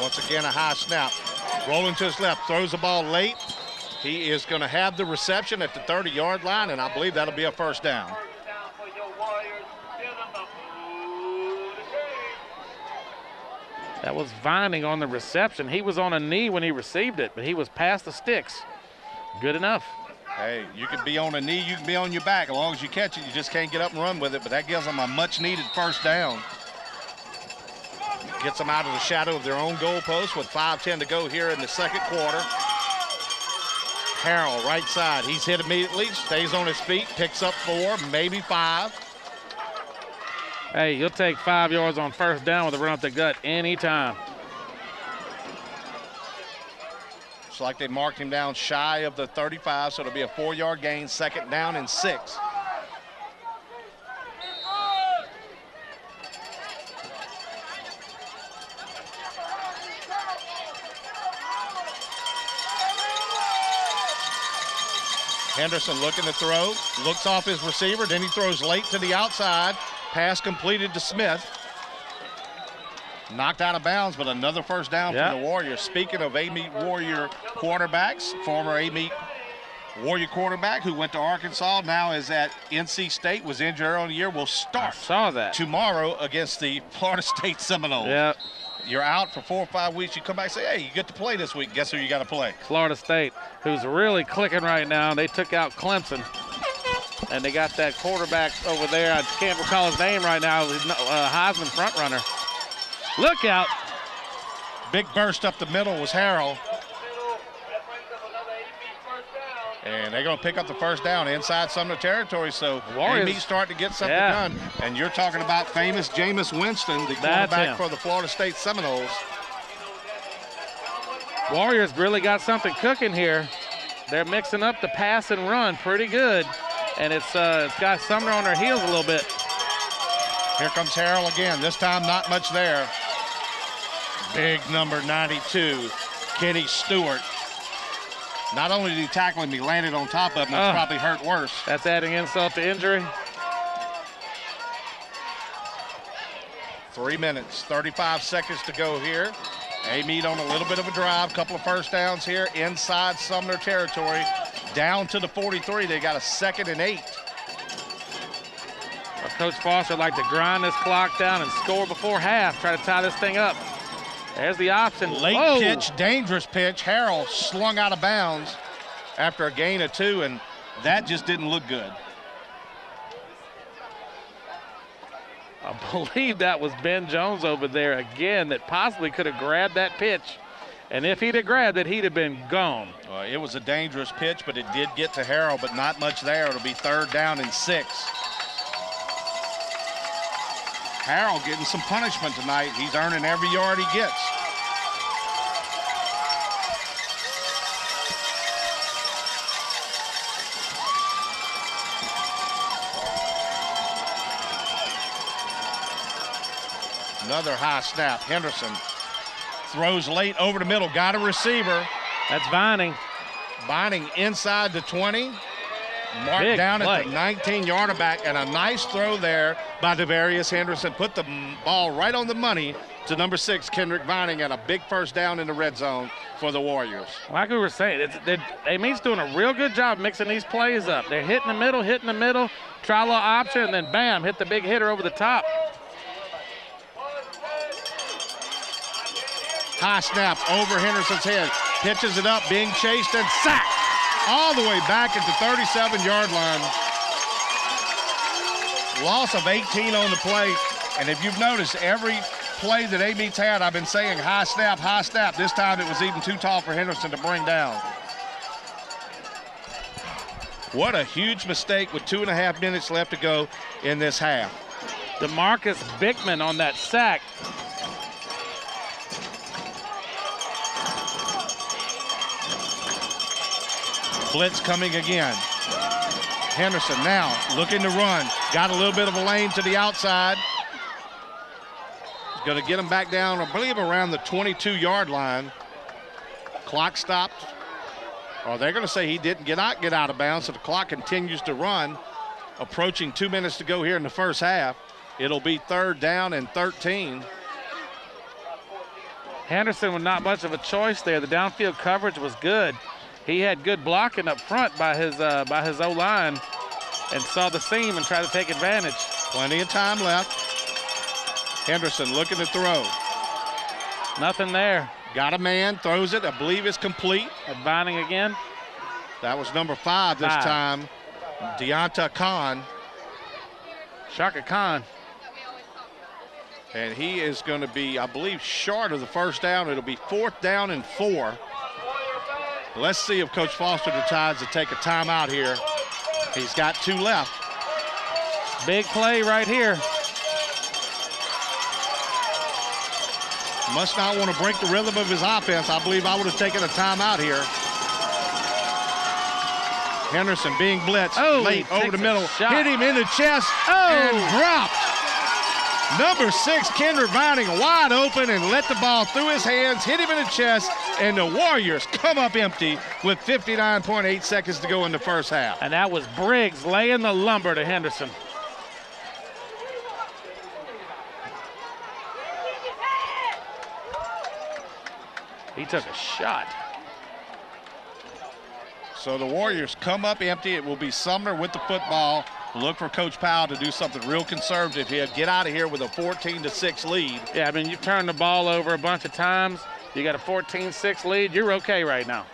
Once again, a high snap. Rolling to his left, throws the ball late. He is going to have the reception at the 30-yard line, and I believe that'll be a 1st down. That was Vining on the reception. He was on a knee when he received it, but he was past the sticks. Good enough. Hey, you can be on a knee, you can be on your back. As long as you catch it, you just can't get up and run with it, but that gives them a much-needed 1st down. Gets them out of the shadow of their own goalpost with 5:10 to go here in the 2nd quarter. Harrell, right side. He's hit immediately, stays on his feet, picks up 4, maybe 5. Hey, you'll take 5 yards on 1st down with a run up the gut anytime. Looks like they marked him down shy of the 35, so it'll be a 4-yard gain, 2nd down and 6. Henderson looking to throw, looks off his receiver, then he throws late to the outside. Pass completed to Smith. Knocked out of bounds, but another 1st down for the Warriors. Speaking of Amite Warrior quarterbacks, former Amite Warrior quarterback who went to Arkansas, now is at NC State, was injured earlier in the year, will start tomorrow against the Florida State Seminoles. Yep. You're out for 4 or 5 weeks. You come back and say, hey, you get to play this week. Guess who you got to play? Florida State, who's really clicking right now. They took out Clemson, and they got that quarterback over there. I can't recall his name right now. He's Heisman front runner. Look out. Big burst up the middle was Harrell. And they're going to pick up the 1st down inside Sumner territory. So Amite starting to get something done. And you're talking about famous Jameis Winston, the quarterback for the Florida State Seminoles. Warriors really got something cooking here. They're mixing up the pass and run pretty good. And it's got Sumner on their heels a little bit. Here comes Harrell again. This time not much there. Big number 92, Kenny Stewart. Not only did he tackle him, he landed on top of him. That's probably hurt worse. That's adding insult to injury. 3 minutes, 35 seconds to go here. Amite on a little bit of a drive, couple of 1st downs here inside Sumner territory. Down to the 43, they got a 2nd and 8. Coach Foster would like to grind this clock down and score before half, try to tie this thing up. There's the option. Late pitch, dangerous pitch. Harrell slung out of bounds after a gain of 2, and that just didn't look good. I believe that was Ben Jones over there again that possibly could have grabbed that pitch. And if he'd have grabbed it, he'd have been gone. It was a dangerous pitch, but it did get to Harrell, but not much there. It'll be 3rd down and 6. Harrell getting some punishment tonight. He's earning every yard he gets. Another high snap. Henderson throws late over the middle. Got a receiver. That's Vining. Vining inside the 20. Marked Big down play at the 19-yarder back, and a nice throw there by Devarius Henderson. Put the ball right on the money to number 6, Kendrick Vining, and a big 1st down in the red zone for the Warriors. Like we were saying, Amite's doing a real good job mixing these plays up. They're hitting the middle, try a little option, and then bam, hit the big hitter over the top. High snap over Henderson's head. Pitches it up, being chased and sacked. All the way back at the 37-yard line. Loss of 18 on the play. And if you've noticed, every play that Amite's had, I've been saying high snap, high snap. This time it was even too tall for Henderson to bring down. What a huge mistake with 2.5 minutes left to go in this half. DeMarcus Bickman on that sack. Blitz coming again. Henderson now looking to run. Got a little bit of a lane to the outside. He's going to get him back down, I believe, around the 22-yard line. Clock stopped. Or they're going to say he didn't get out of bounds, so the clock continues to run. Approaching 2 minutes to go here in the first half. It'll be 3rd down and 13. Henderson with not much of a choice there. The downfield coverage was good. He had good blocking up front by his O-line and saw the seam and tried to take advantage. Plenty of time left. Henderson looking to throw. Nothing there. Got a man, throws it, I believe it's complete. Advining again. That was number 5 this time. Deonta Khan. Shaka Khan. And he is going to be, I believe, short of the first down. It'll be 4th down and 4. Let's see if Coach Foster decides to take a timeout here. He's got 2 left. Big play right here. Must not want to break the rhythm of his offense. I believe I would have taken a timeout here. Henderson being blitzed late over the middle. Hit him in the chest and dropped. Number 6, Kendrick Vining, wide open and let the ball through his hands, hit him in the chest, and the Warriors come up empty with 59.8 seconds to go in the first half. And that was Briggs laying the lumber to Henderson. He took a shot. So the Warriors come up empty. It will be Sumner with the football. Look for Coach Powell to do something real conservative here. Get out of here with a 14-6 lead. Yeah, I mean, you've turned the ball over a bunch of times. You got a 14-6 lead. You're okay right now.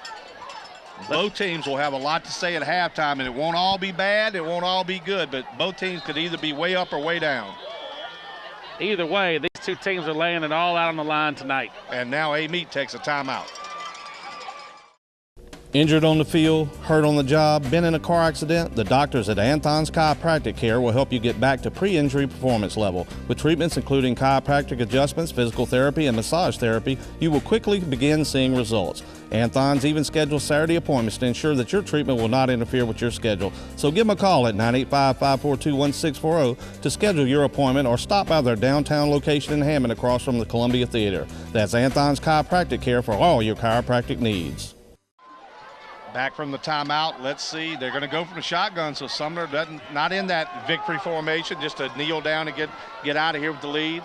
Both teams will have a lot to say at halftime, and it won't all be bad. It won't all be good, but both teams could either be way up or way down. Either way, these two teams are laying it all out on the line tonight. And now Amite takes a timeout. Injured on the field, hurt on the job, been in a car accident? The doctors at Anthon's Chiropractic Care will help you get back to pre-injury performance level. With treatments including chiropractic adjustments, physical therapy, and massage therapy, you will quickly begin seeing results. Anthon's even schedules Saturday appointments to ensure that your treatment will not interfere with your schedule. So give them a call at 985-542-1640 to schedule your appointment or stop by their downtown location in Hammond across from the Columbia Theater. That's Anthon's Chiropractic Care for all your chiropractic needs. Back from the timeout, let's see. They're going to go from the shotgun, so Sumner not in that victory formation, just to kneel down and get out of here with the lead.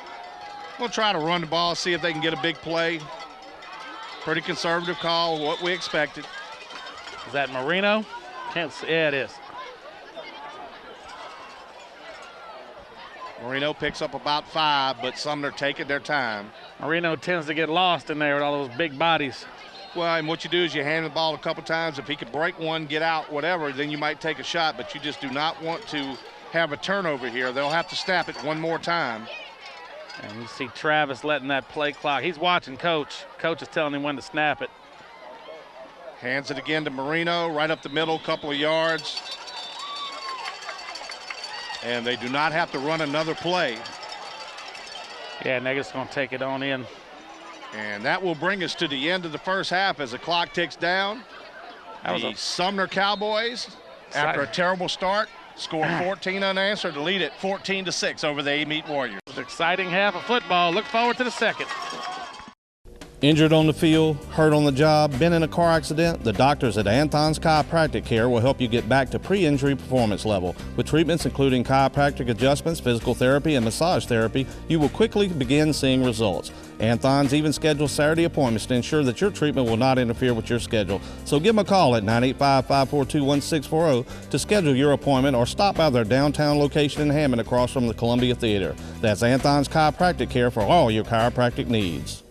We'll try to run the ball, see if they can get a big play. Pretty conservative call, what we expected. Is that Marino? Can't see. Yeah, it is. Marino picks up about 5, but Sumner taking their time. Marino tends to get lost in there with all those big bodies. Well, and what you do is you hand the ball a couple times. If he could break one, get out, whatever, then you might take a shot, but you just do not want to have a turnover here. They'll have to snap it one more time. And you see Travis letting that play clock. He's watching Coach. Coach is telling him when to snap it. Hands it again to Marino, right up the middle, couple of yards. And they do not have to run another play. Yeah, and they're just going to take it on in. And that will bring us to the end of the first half as the clock ticks down. The Sumner Cowboys, after a terrible start, score 14 unanswered to lead it 14-6 over the Amite Warriors. It's an exciting half of football. Look forward to the second. Injured on the field, hurt on the job, been in a car accident? The doctors at Anthon's Chiropractic Care will help you get back to pre-injury performance level. With treatments including chiropractic adjustments, physical therapy, and massage therapy, you will quickly begin seeing results. Anthon's even schedules Saturday appointments to ensure that your treatment will not interfere with your schedule. So give them a call at 985-542-1640 to schedule your appointment or stop by their downtown location in Hammond across from the Columbia Theater. That's Anthon's Chiropractic Care for all your chiropractic needs.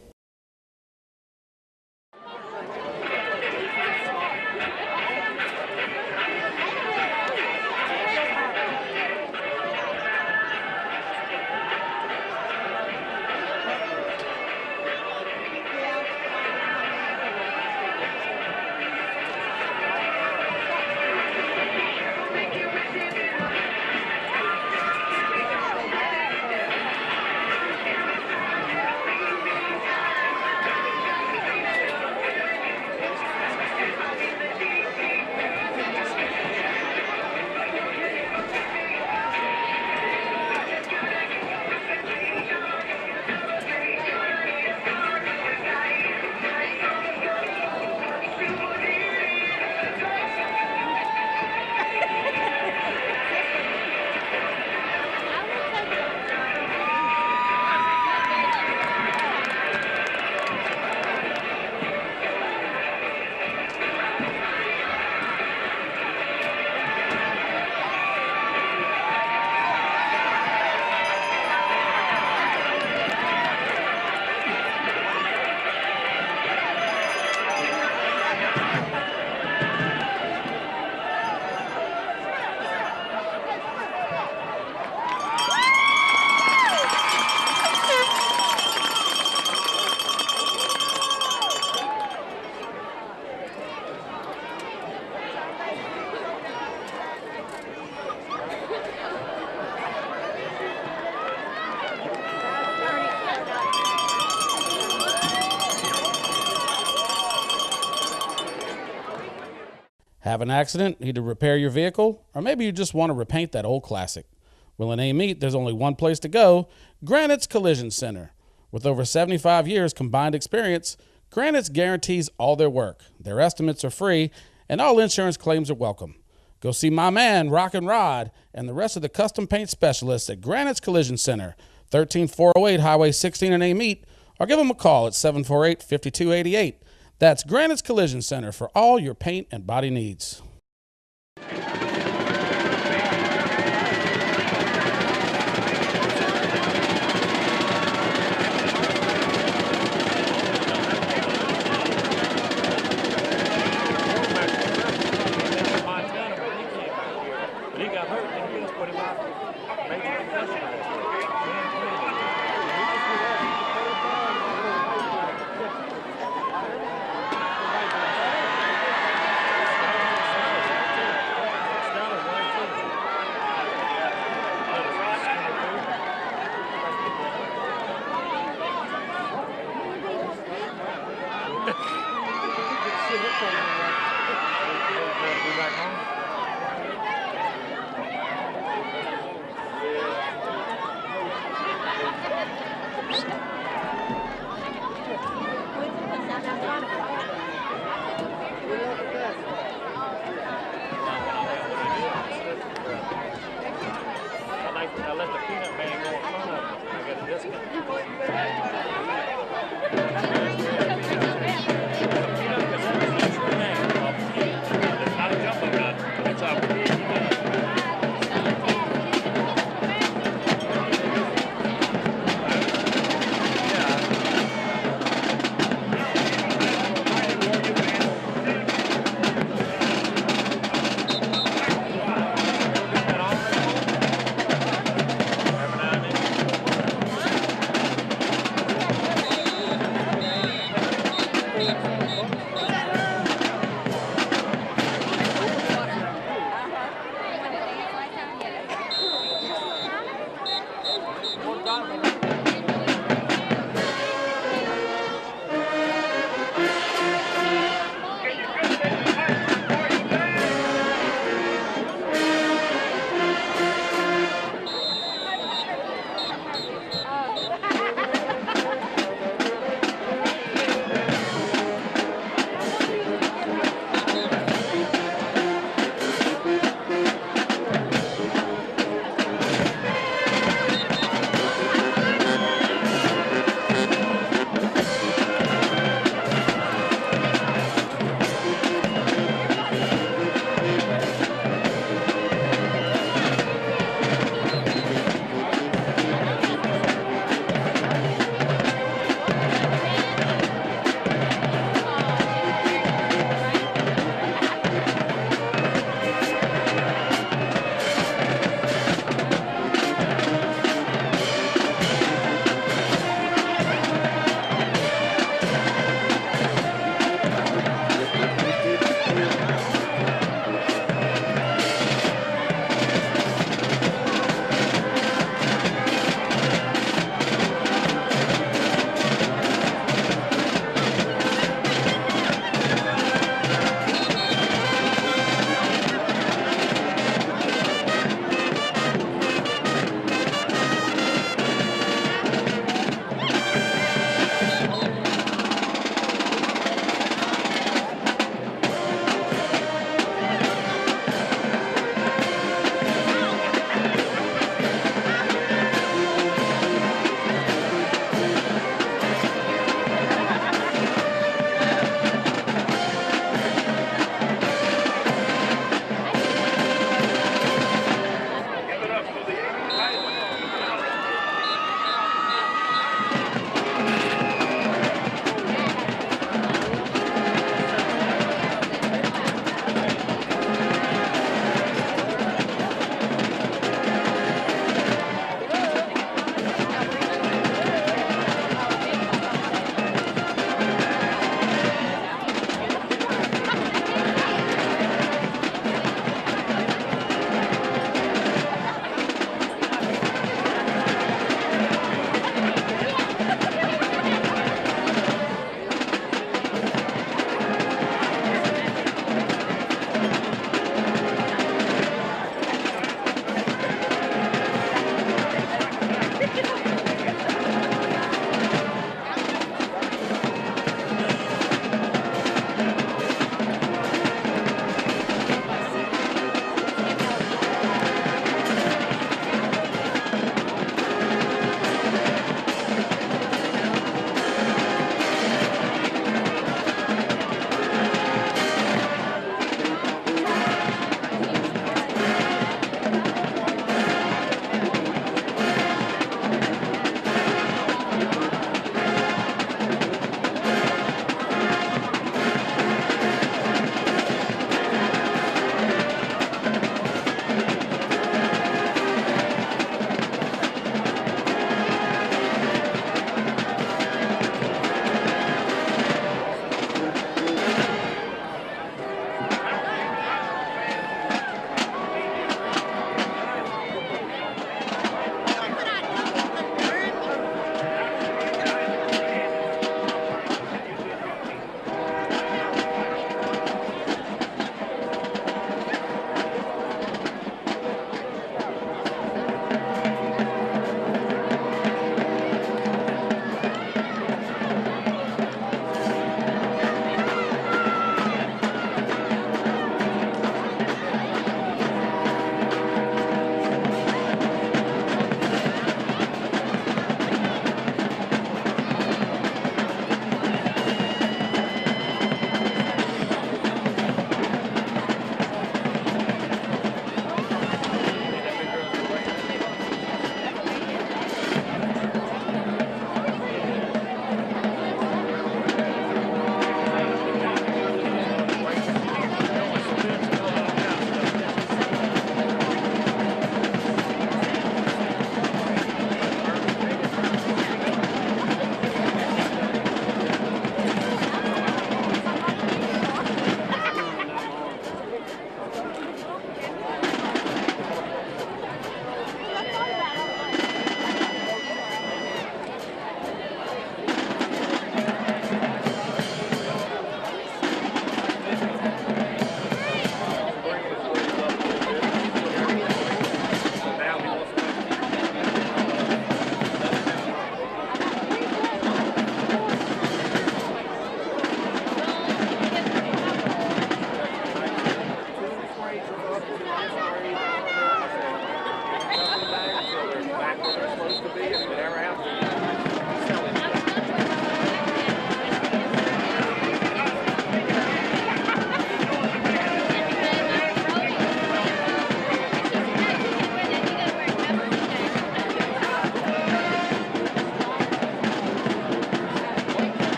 Have an accident, need to repair your vehicle, or maybe you just want to repaint that old classic. Well, in Amite, there's only one place to go, Granite's Collision Center. With over 75 years combined experience, Granite's guarantees all their work. Their estimates are free, and all insurance claims are welcome. Go see my man, Rockin' Rod, and the rest of the custom paint specialists at Granite's Collision Center, 13408 Highway 16 in Amite, or give them a call at 748-5288. That's Granite's Collision Center for all your paint and body needs. I let the peanut man go in front of me. I get a discount. It's not a jumbo gun. It's a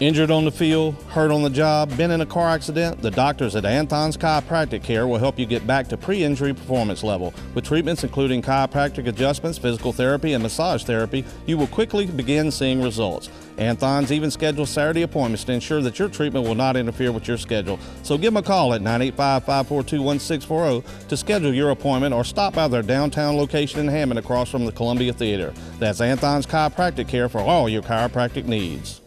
Injured on the field, hurt on the job, been in a car accident? The doctors at Anthon's Chiropractic Care will help you get back to pre-injury performance level. With treatments including chiropractic adjustments, physical therapy, and massage therapy, you will quickly begin seeing results. Anthon's even schedules Saturday appointments to ensure that your treatment will not interfere with your schedule. So give them a call at 985-542-1640 to schedule your appointment or stop by their downtown location in Hammond across from the Columbia Theater. That's Anthon's Chiropractic Care for all your chiropractic needs.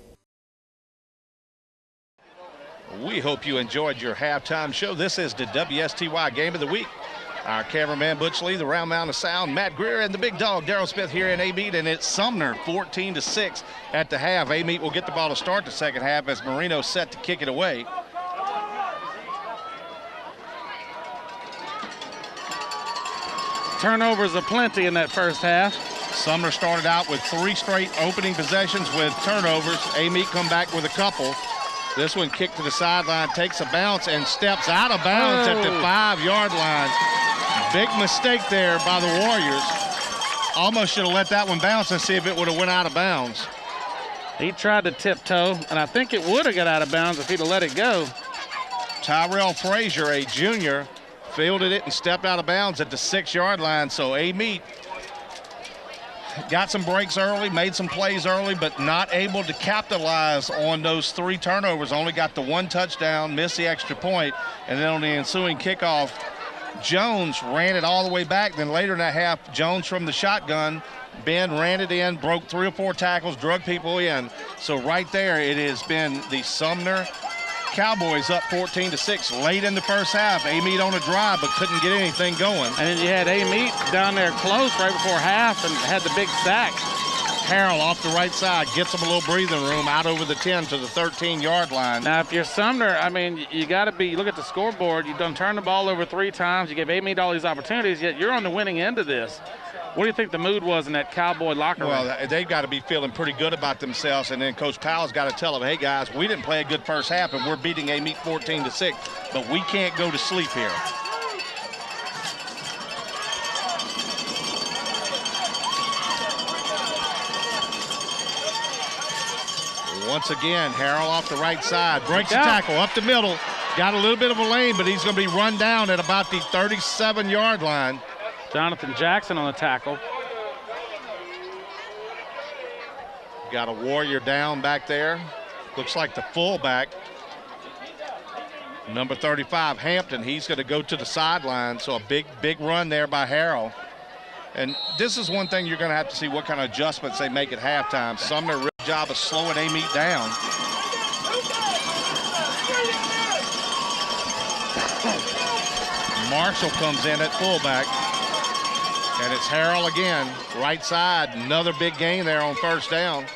We hope you enjoyed your halftime show. This is the WSTY Game of the Week. Our cameraman Butch Lee, the Round Mound of Sound, Matt Greer, and the big dog Darryl Smith here in Amite, and it's Sumner 14-6 at the half. Amite will get the ball to start the second half as Marino's set to kick it away. Turnovers aplenty in that first half. Sumner started out with 3 straight opening possessions with turnovers. Amite come back with a couple. This one kicked to the sideline, takes a bounce, and steps out of bounds at the 5-yard line. Big mistake there by the Warriors. Almost should have let that one bounce and see if it would have went out of bounds. He tried to tiptoe, and I think it would have got out of bounds if he'd have let it go. Tyrell Frazier, a junior, fielded it and stepped out of bounds at the 6-yard line. So Amite got some breaks early, made some plays early, but not able to capitalize on those 3 turnovers. Only got the 1 touchdown, missed the extra point, and then on the ensuing kickoff, Jones ran it all the way back. Then later in that half, Jones from the shotgun, Ben ran it in, broke 3 or 4 tackles, drug people in. So right there, it has been the Sumner Cowboys up 14-6 late in the first half. Amite on a drive, but couldn't get anything going. And then you had Amite down there close right before half and had the big sack. Harrell off the right side gets him a little breathing room out over the 10 to the 13-yard line. Now, if you're Sumner, I mean, you got to be, look at the scoreboard. You've done turned the ball over 3 times. You gave Amite all these opportunities, yet you're on the winning end of this. What do you think the mood was in that Cowboy locker room? Well, they've got to be feeling pretty good about themselves, and then Coach Powell's got to tell them, hey, guys, we didn't play a good first half, and we're beating Amite 14-6, but we can't go to sleep here. Once again, Harrell off the right side, breaks the tackle, up the middle, got a little bit of a lane, but he's going to be run down at about the 37-yard line. Jonathan Jackson on the tackle. Got a Warrior down back there. Looks like the fullback. Number 35, Hampton, he's going to go to the sideline. So a big run there by Harrell. And this is one thing you're going to have to see what kind of adjustments they make at halftime. Sumner, real job of slowing Amite down. Marshall comes in at fullback. And it's Harrell again, right side. Another big gain there on first down.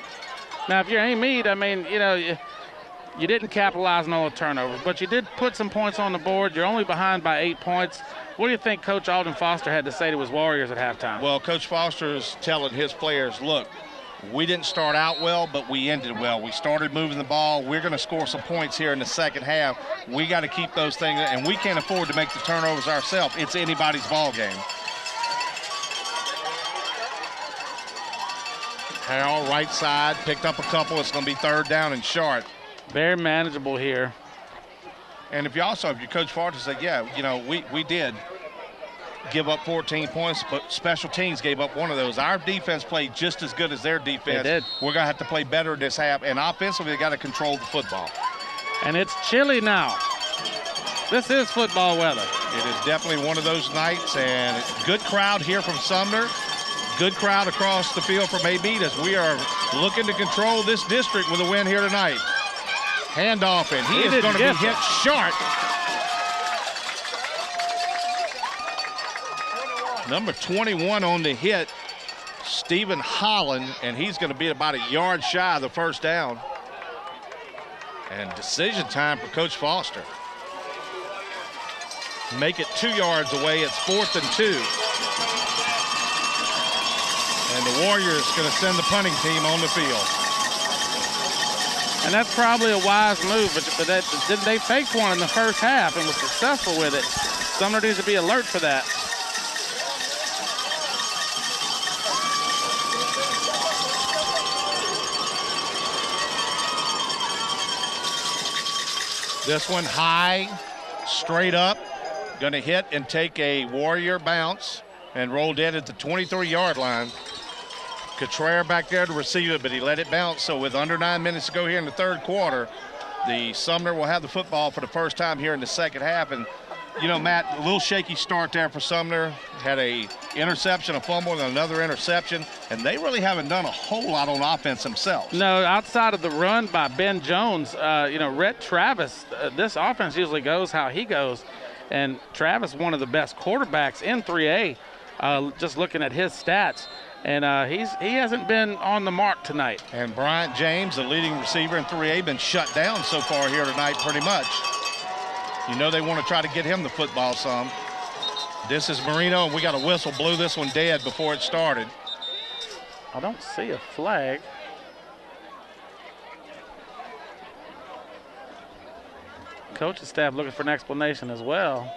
Now, if you're Amite, I mean, you know, you didn't capitalize on all the turnovers, but you did put some points on the board. You're only behind by 8 points. What do you think Coach Alden Foster had to say to his Warriors at halftime? Well, Coach Foster is telling his players, look, we didn't start out well, but we ended well. We started moving the ball. We're going to score some points here in the second half. We got to keep those things, and we can't afford to make the turnovers ourselves. It's anybody's ball game. Harrell, right side, picked up a couple. It's going to be 3rd down and short. Very manageable here. And if your Coach Foster said, yeah, you know, we did give up 14 points, but special teams gave up one of those. Our defense played just as good as their defense. They did. We're going to have to play better this half, and offensively, they got to control the football. And it's chilly now. This is football weather. It is definitely one of those nights, and good crowd here from Sumner. Good crowd across the field from Amite as we are looking to control this district with a win here tonight. Handoff, and he is going to be hit short. Number 21 on the hit, Stephen Holland, and he's going to be about a yard shy of the first down. And decision time for Coach Foster. Make it 2 yards away. It's 4th and 2. And the Warriors going to send the punting team on the field. And that's probably a wise move, but they faked one in the first half and was successful with it. Sumner needs to be alert for that. This one high, straight up, going to hit and take a Warrior bounce and roll dead at the 23-yard line. Cotrere back there to receive it, but he let it bounce. So with under 9 minutes to go here in the third quarter, the Sumner will have the football for the first time here in the second half. And, you know, Matt, a little shaky start there for Sumner. Had a interception, a fumble, and another interception. And they really haven't done a whole lot on offense themselves. No, outside of the run by Ben Jones, you know, Rhett Travis, this offense usually goes how he goes. And Travis, one of the best quarterbacks in 3A, just looking at his stats. And he hasn't been on the mark tonight. And Bryant James, the leading receiver in 3A, been shut down so far here tonight pretty much. You know they want to try to get him the football some. This is Marino, and we got a whistle. Blew this one dead before it started. I don't see a flag. Coaching staff looking for an explanation as well.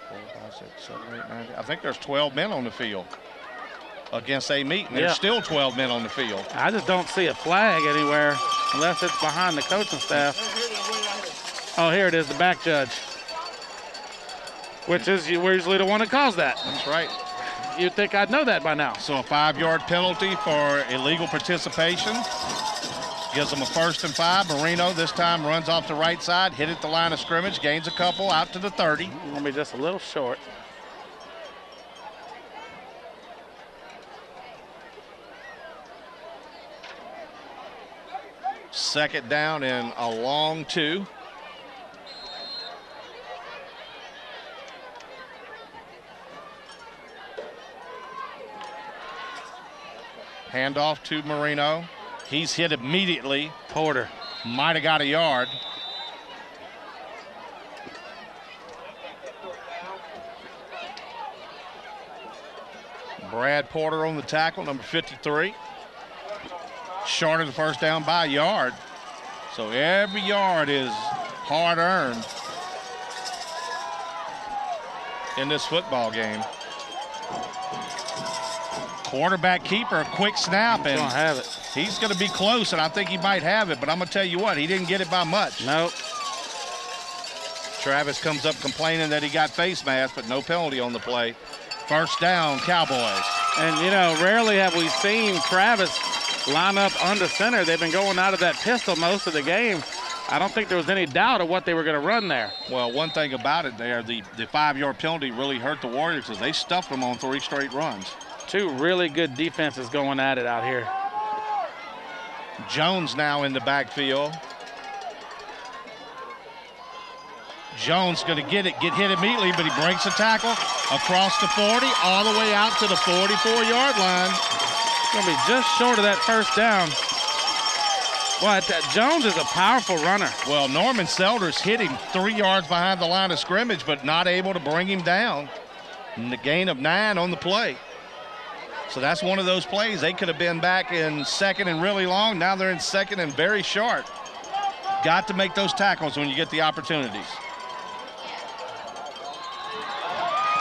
4, 5, 6, 7, 8, 9. I think there's 12 men on the field against Amite, and there's still 12 men on the field. I just don't see a flag anywhere unless it's behind the coaching staff. Oh, here it is, the back judge, which is we're usually the one that calls that. That's right. You'd think I'd know that by now. So a 5-yard penalty for illegal participation. Gives them a 1st and 5. Marino this time runs off the right side, hit at the line of scrimmage, gains a couple out to the 30. Gonna be just a little short. Second down and a long 2. Handoff to Marino. He's hit immediately. Porter might have got a yard. Brad Porter on the tackle, number 53. Short of the first down by a yard. So every yard is hard earned in this football game. Quarterback keeper, quick snap, and don't have it. He's going to be close, and I think he might have it, but I'm going to tell you what, he didn't get it by much. Nope. Travis comes up complaining that he got face mask, but no penalty on the play. First down, Cowboys. And, you know, rarely have we seen Travis line up under center. They've been going out of that pistol most of the game. I don't think there was any doubt of what they were going to run there. Well, one thing about it there, the 5-yard penalty really hurt the Warriors because they stuffed them on 3 straight runs. 2 really good defenses going at it out here. Jones now in the backfield. Jones going to get hit immediately, but he breaks a tackle across the 40, all the way out to the 44-yard line. Going to be just short of that first down. But Jones is a powerful runner. Well, Norman Selders hit him 3 yards behind the line of scrimmage, but not able to bring him down. And the gain of 9 on the play. So that's one of those plays. They could have been back in second and really long. Now they're in second and very short. Got to make those tackles when you get the opportunities.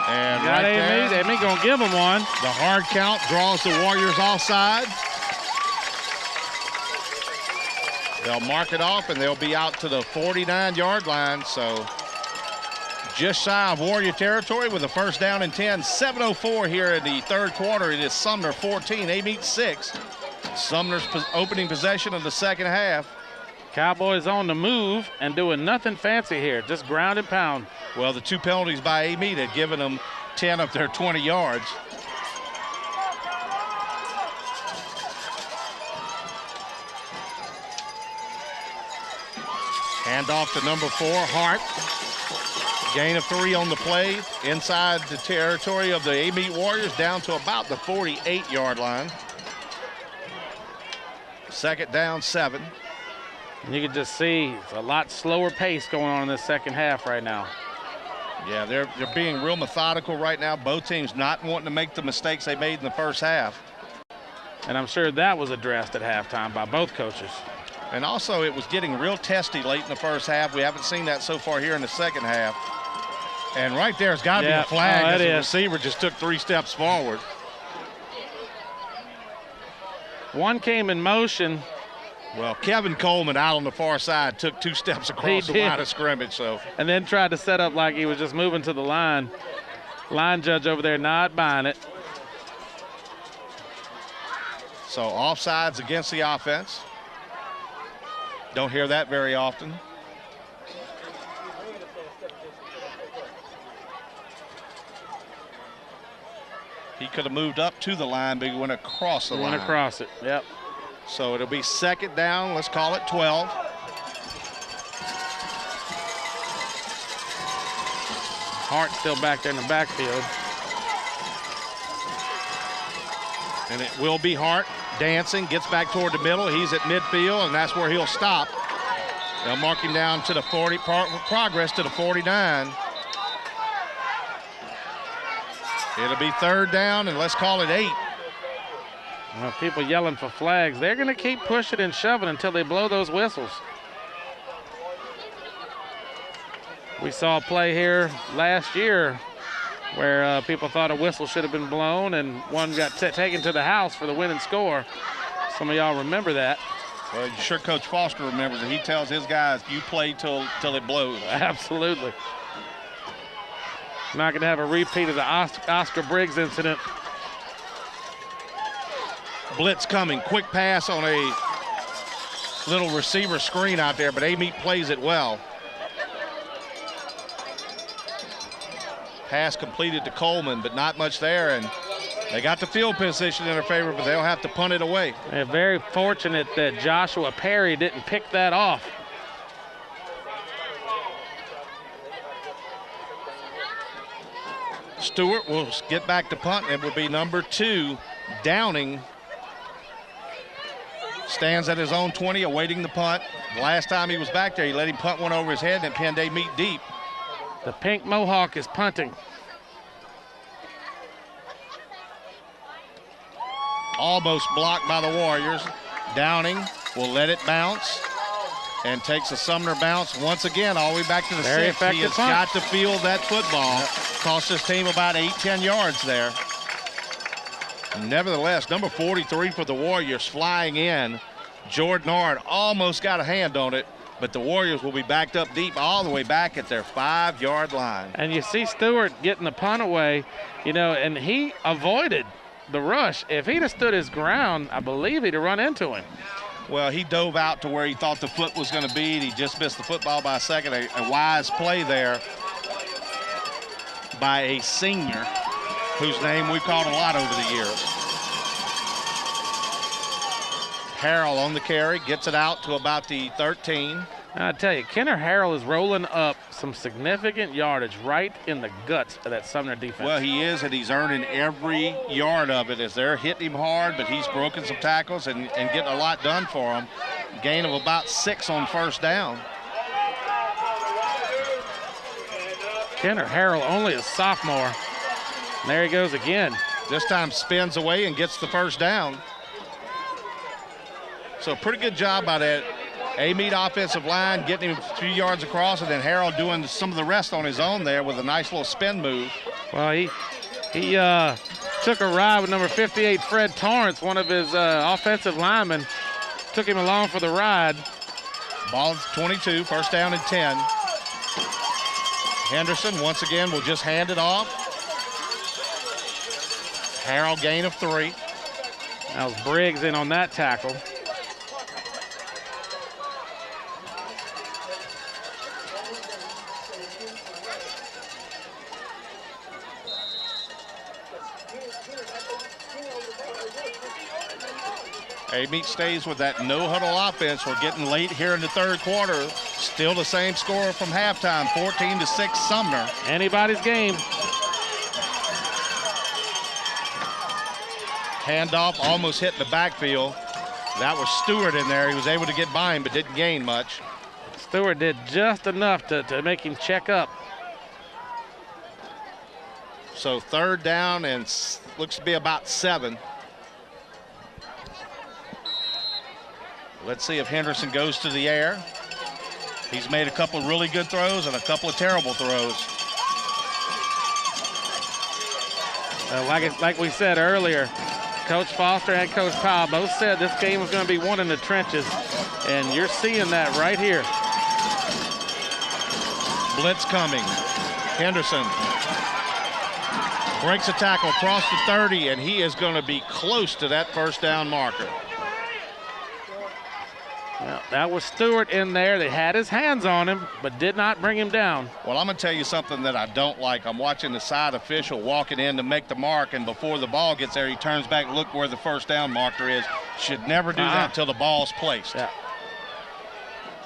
And right there, Amite gonna give them one. The hard count draws the Warriors offside. They'll mark it off, and they'll be out to the 49-yard line. So just shy of Warrior territory with a first down and 10. 7:04 here in the third quarter. It is Sumner 14, Amite 6. Sumner's opening possession of the second half. Cowboys on the move and doing nothing fancy here, just ground and pound. Well, the 2 penalties by Amite had given them 10 of their 20 yards. Handoff to number 4, Hart. Gain of 3 on the play, inside the territory of the Amite Warriors, down to about the 48-yard line. Second down, 7. You can just see it's a lot slower pace going on in this second half right now. Yeah, they're being real methodical right now. Both teams not wanting to make the mistakes they made in the first half. And I'm sure that was addressed at halftime by both coaches. And also, it was getting real testy late in the first half. We haven't seen that so far here in the second half. And right there's got to be a flag as the receiver just took 3 steps forward. One came in motion, Well, Kevin Coleman out on the far side took 2 steps across the line of scrimmage. And then tried to set up like he was just moving to the line. Line judge over there not buying it. So offsides against the offense. Don't hear that very often. He could have moved up to the line, but he went across the line. Went across it, yep. So it'll be second down. Let's call it 12. Hart still back there in the backfield. And it will be Hart dancing, gets back toward the middle. He's at midfield, and that's where he'll stop. They'll mark him down to the 40, progress to the 49. It'll be third down, and let's call it 8. Well, people yelling for flags. They're going to keep pushing and shoving until they blow those whistles. We saw a play here last year where people thought a whistle should have been blown, and one got taken to the house for the winning score. Some of y'all remember that. Well, you sure Coach Foster remembers it. He tells his guys, you play till it blows. Absolutely. Not going to have a repeat of the Oscar Briggs incident. Blitz coming, quick pass on a little receiver screen out there, but Amite plays it well. Pass completed to Coleman, but not much there, and they got the field position in their favor, but they'll have to punt it away. They're very fortunate that Joshua Perry didn't pick that off. Stewart will get back to punt. It will be number 2, Downing. Stands at his own 20, awaiting the punt. The last time he was back there, he let him punt one over his head and pinned Amite deep. The pink Mohawk is punting. Almost blocked by the Warriors. Downing will let it bounce and takes a Sumner bounce once again all the way back to the 6. He has got to field that football. Cost his team about 8-10 yards there. Nevertheless, number 43 for the Warriors flying in. Jordan Ard almost got a hand on it, but the Warriors will be backed up deep all the way back at their 5-yard line. And you see Stewart getting the punt away, you know, and he avoided the rush. If he'd have stood his ground, I believe he'd have run into him. Well, he dove out to where he thought the foot was going to be, and he just missed the football by a second. A wise play there by a senior whose name we've called a lot over the years. Harrell on the carry, gets it out to about the 13. I tell you, Kenner Harrell is rolling up some significant yardage right in the guts of that Sumner defense. Well, he is, and he's earning every yard of it as they're hitting him hard, but he's broken some tackles and getting a lot done for him. Gain of about 6 on first down. Kenner Harrell, only a sophomore. And there he goes again. This time spins away and gets the first down. So pretty good job by that Amite offensive line, getting him a few yards across, and then Harrell doing some of the rest on his own there with a nice little spin move. Well, he took a ride with number 58, Fred Torrance, one of his offensive linemen. Took him along for the ride. Ball 22, first down and 10. Henderson once again will just hand it off. Harrell gain of 3. That was Briggs in on that tackle. Amite stays with that no-huddle offense. We're getting late here in the third quarter. Still the same score from halftime, 14-6 Sumner. Anybody's game. Handoff almost hit the backfield. That was Stewart in there. He was able to get by him, but didn't gain much. Stewart did just enough to make him check up. So third down and looks to be about 7. Let's see if Henderson goes to the air. He's made a couple of really good throws and a couple of terrible throws. Like we said earlier, Coach Foster and Coach Powell both said this game was going to be won in the trenches. And you're seeing that right here. Blitz coming. Henderson breaks a tackle across the 30, and he is going to be close to that first down marker. Well, that was Stewart in there. They had his hands on him, but did not bring him down. Well, I'm going to tell you something that I don't like. I'm watching the side official walking in to make the mark, and before the ball gets there, he turns back, look where the first down marker is. Should never do that until the ball's placed. Yeah.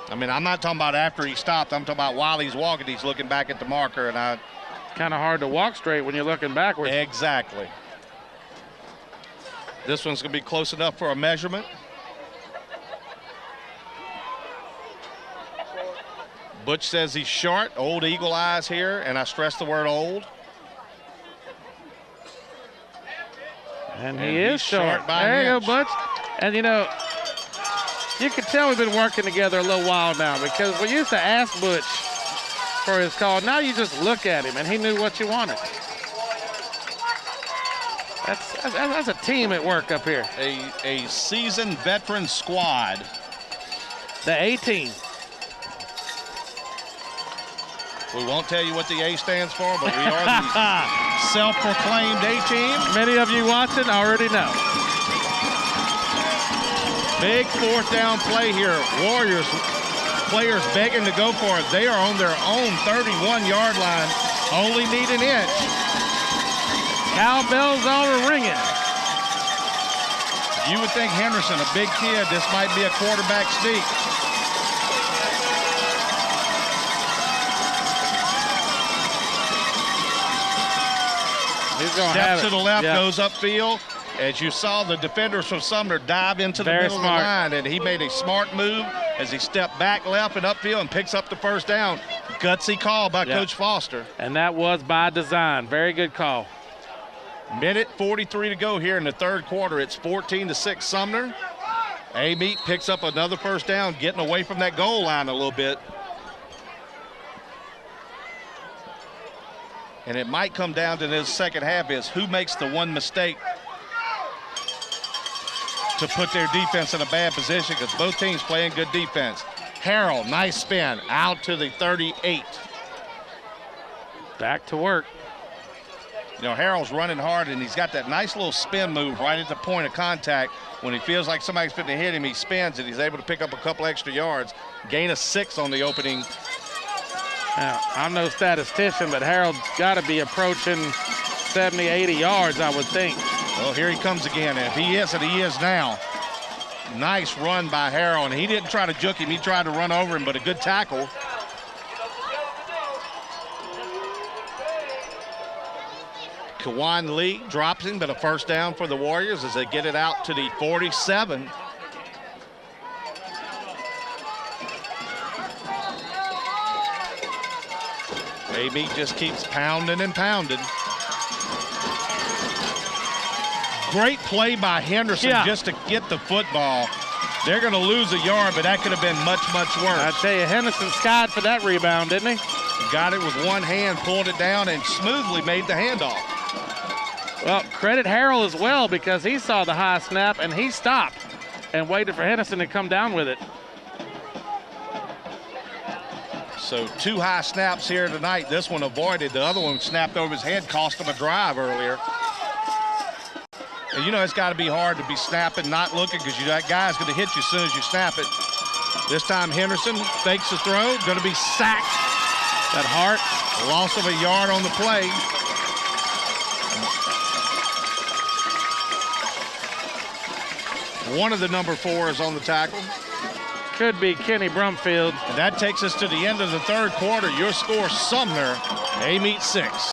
I mean, I'm not talking about after he stopped. I'm talking about while he's walking, he's looking back at the marker, and I... Kind of hard to walk straight when you're looking backwards. Exactly. This one's going to be close enough for a measurement. Butch says he's short. Old eagle eyes here, and I stress the word old. And he is short. By there an you inch. go, Butch. And, you know, you can tell we've been working together a little while now, because we used to ask Butch for his call. Now you just look at him, and he knew what you wanted. That's a team at work up here. A seasoned veteran squad. The A-team. We won't tell you what the A stands for, but we are the self-proclaimed A-team. Many of you watching already know. Big fourth down play here. Warriors players begging to go for it. They are on their own 31-yard line. Only need an inch. Cowbells are ringing. You would think Henderson, a big kid, this might be a quarterback sneak. Steps to the left, goes upfield. As you saw, the defenders from Sumner dive into the middle of the line, and he made a smart move as he stepped back left and upfield and picks up the first down. Gutsy call by Coach Foster. And that was by design. Very good call. Minute 43 to go here in the third quarter. It's 14-6 Sumner. Amite picks up another first down, getting away from that goal line a little bit. And it might come down to this second half is who makes the one mistake to put their defense in a bad position, because both teams playing good defense. Harrell, nice spin, out to the 38. Back to work. You know, Harrell's running hard, and he's got that nice little spin move right at the point of contact. When he feels like somebody's fitting to hit him, he spins and he's able to pick up a couple extra yards. Gain of 6 on the opening. Now, I'm no statistician, but Harold's got to be approaching 70, 80 yards, I would think. Well, here he comes again. If he is, and he is now. Nice run by Harrell, and he didn't try to juke him. He tried to run over him, but a good tackle. Kawan Lee drops him, but a first down for the Warriors as they get it out to the 47. Amite just keeps pounding and pounding. Great play by Henderson just to get the football. They're going to lose a yard, but that could have been much, much worse. I tell you, Henderson skied for that rebound, didn't he? Got it with one hand, pulled it down, and smoothly made the handoff. Well, credit Harrell as well, because he saw the high snap and he stopped and waited for Henderson to come down with it. So 2 high snaps here tonight. This one avoided. The other one snapped over his head, cost him a drive earlier. And you know it's got to be hard to be snapping, not looking, because that guy's going to hit you as soon as you snap it. This time Henderson fakes the throw, going to be sacked. That Hart. Loss of a yard on the play. One of the number 4s on the tackle. Could be Kenny Brumfield. And that takes us to the end of the third quarter. Your score, Sumner, Amite 6.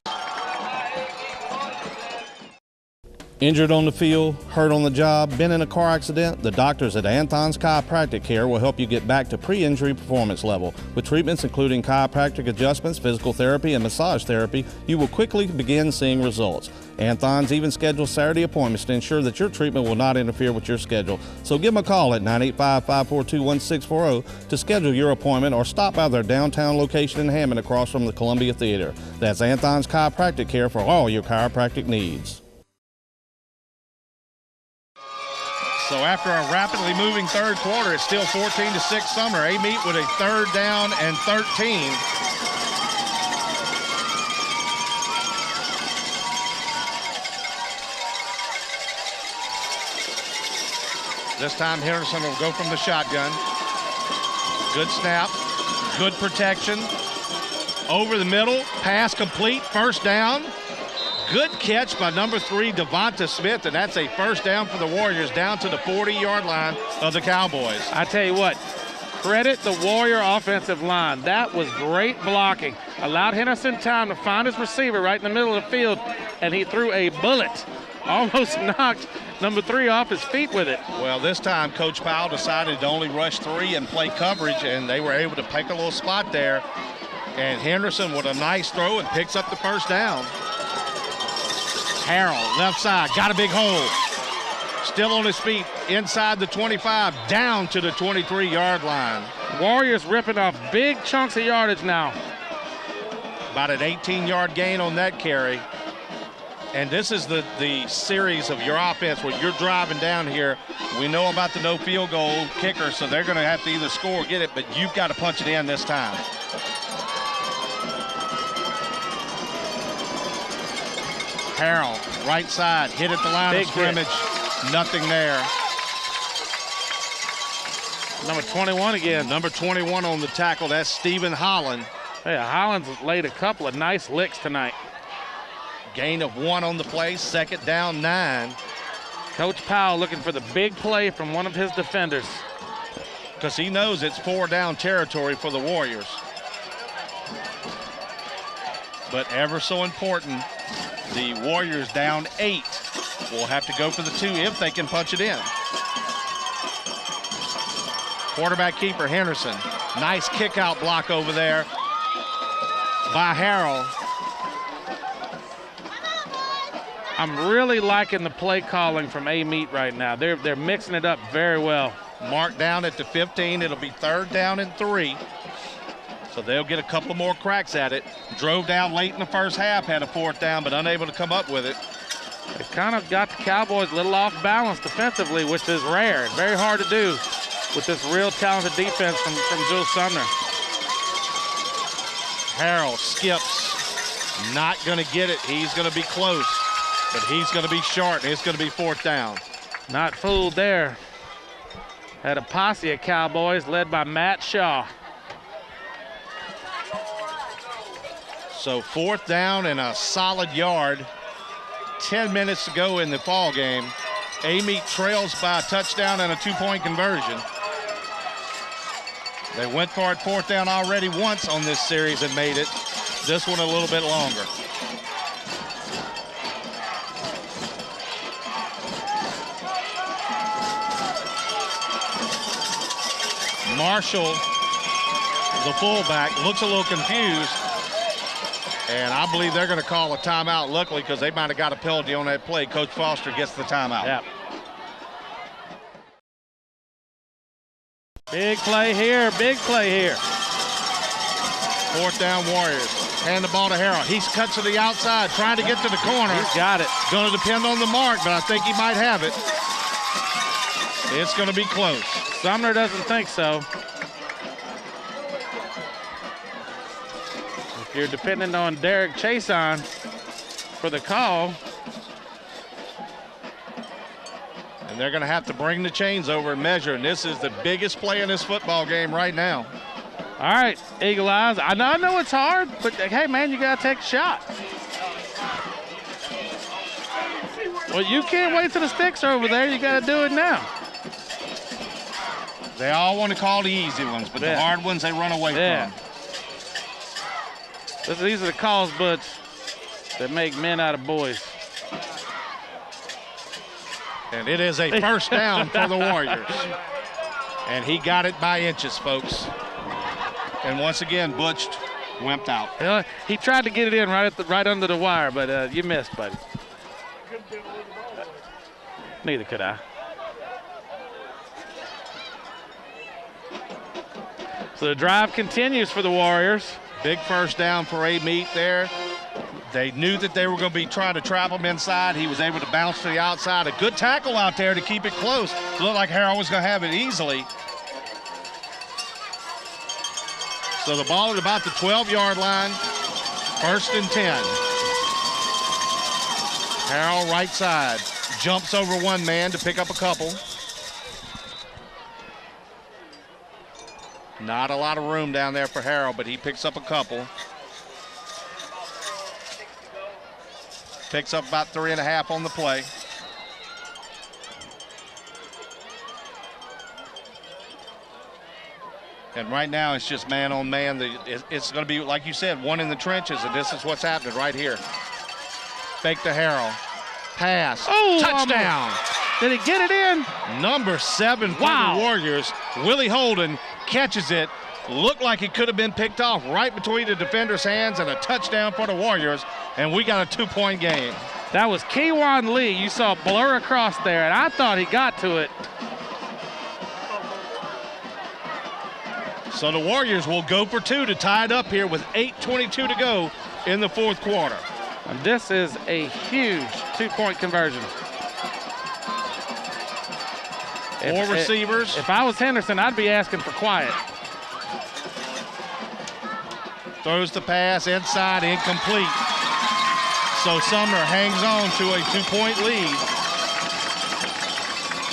Injured on the field, hurt on the job, been in a car accident? The doctors at Anthon's Chiropractic Care will help you get back to pre-injury performance level. With treatments including chiropractic adjustments, physical therapy, and massage therapy, you will quickly begin seeing results. Anthon's even schedules Saturday appointments to ensure that your treatment will not interfere with your schedule. So give them a call at 985-542-1640 to schedule your appointment, or stop by their downtown location in Hammond across from the Columbia Theater. That's Anthon's Chiropractic Care for all your chiropractic needs. So after a rapidly moving third quarter, it's still 14-6 Sumner. Amite with a 3rd down and 13. This time Henderson will go from the shotgun. Good snap, good protection. Over the middle, pass complete, 1st down. Good catch by number 3, Devonta Smith, and that's a 1st down for the Warriors down to the 40-yard line of the Cowboys. I tell you what, credit the Warrior offensive line. That was great blocking. Allowed Henderson time to find his receiver right in the middle of the field, and he threw a bullet. Almost knocked number 3 off his feet with it. Well, this time Coach Powell decided to only rush 3 and play coverage, and they were able to pick a little spot there. And Henderson with a nice throw and picks up the 1st down. Harrell, left side, got a big hole. Still on his feet, inside the 25, down to the 23-yard line. Warriors ripping off big chunks of yardage now. About an 18-yard gain on that carry. And this is the series of your offense where you're driving down here. We know about the no field goal kicker, so they're going to have to either score or get it, but you've got to punch it in this time. Harrell, right side, hit at the line of scrimmage. Nothing there. Number 21 again. Number 21 on the tackle, that's Stephen Holland. Hey, Holland's laid a couple of nice licks tonight. Gain of 1 on the play, 2nd down, 9. Coach Powell looking for the big play from one of his defenders. Because he knows it's 4-down territory for the Warriors. But ever so important, the Warriors down 8 will have to go for the 2 if they can punch it in. Quarterback keeper Henderson. Nice kick out block over there by Harrell. I'm really liking the play calling from Amite right now. They're mixing it up very well. Marked down at the 15. It'll be 3rd down and 3. So they'll get a couple more cracks at it. Drove down late in the first half, had a 4th down, but unable to come up with it. They kind of got the Cowboys a little off balance defensively, which is rare. Very hard to do with this real talented defense from Jules Sumner. Harrell skips. Not going to get it. He's going to be close, but he's going to be short, and it's going to be 4th down. Not fooled there. Had a posse of Cowboys led by Matt Shaw. So 4th down and a solid yard. 10 minutes to go in the ball game. Amite trails by a touchdown and a 2-point conversion. They went for it 4th down already once on this series and made it. This one a little bit longer. Marshall, the fullback, looks a little confused. And I believe they're going to call a timeout, luckily, because they might have got a penalty on that play. Coach Foster gets the timeout. Yeah. Big play here, big play here. 4th down Warriors. Hand the ball to Harrell. He cuts to the outside, trying to get to the corner. He's got it. Going to depend on the mark, but I think he might have it. It's going to be close. Sumner doesn't think so. If you're depending on Derek Chason for the call. And they're going to have to bring the chains over and measure, and this is the biggest play in this football game right now. All right, Eagle Eyes. I know it's hard, but hey, man, you got to take a shot. Well, you can't wait till the sticks are over there. You got to do it now. They all want to call the easy ones, but the hard ones they run away from. These are the calls, Butch, that make men out of boys. And it is a 1st down for the Warriors. And he got it by inches, folks. And once again, Butch wimped out. He tried to get it in right under the wire, but you missed, buddy. Neither could I. So the drive continues for the Warriors. Big 1st down for Amite there. They knew that they were going to be trying to trap him inside. He was able to bounce to the outside. A good tackle out there to keep it close. It looked like Harrell was going to have it easily. So the ball at about the 12-yard line. 1st and 10. Harrell right side. Jumps over one man to pick up a couple. Not a lot of room down there for Harrell, but he picks up a couple. Picks up about 3.5 on the play. And right now it's just man on man. It's going to be, like you said, one in the trenches, and this is what's happening right here. Fake to Harrell. Pass. Oh, touchdown. Did he get it in? Number 7 for the Warriors. Willie Holden catches it. Looked like it could have been picked off right between the defender's hands, and a touchdown for the Warriors. And we got a 2-point game. That was Keywan Lee. You saw a blur across there, and I thought he got to it. So the Warriors will go for 2 to tie it up here with 8:22 to go in the 4th quarter. And this is a huge 2-point conversion. Four receivers. If I was Henderson, I'd be asking for quiet. Throws the pass inside, incomplete. So Sumner hangs on to a 2-point lead.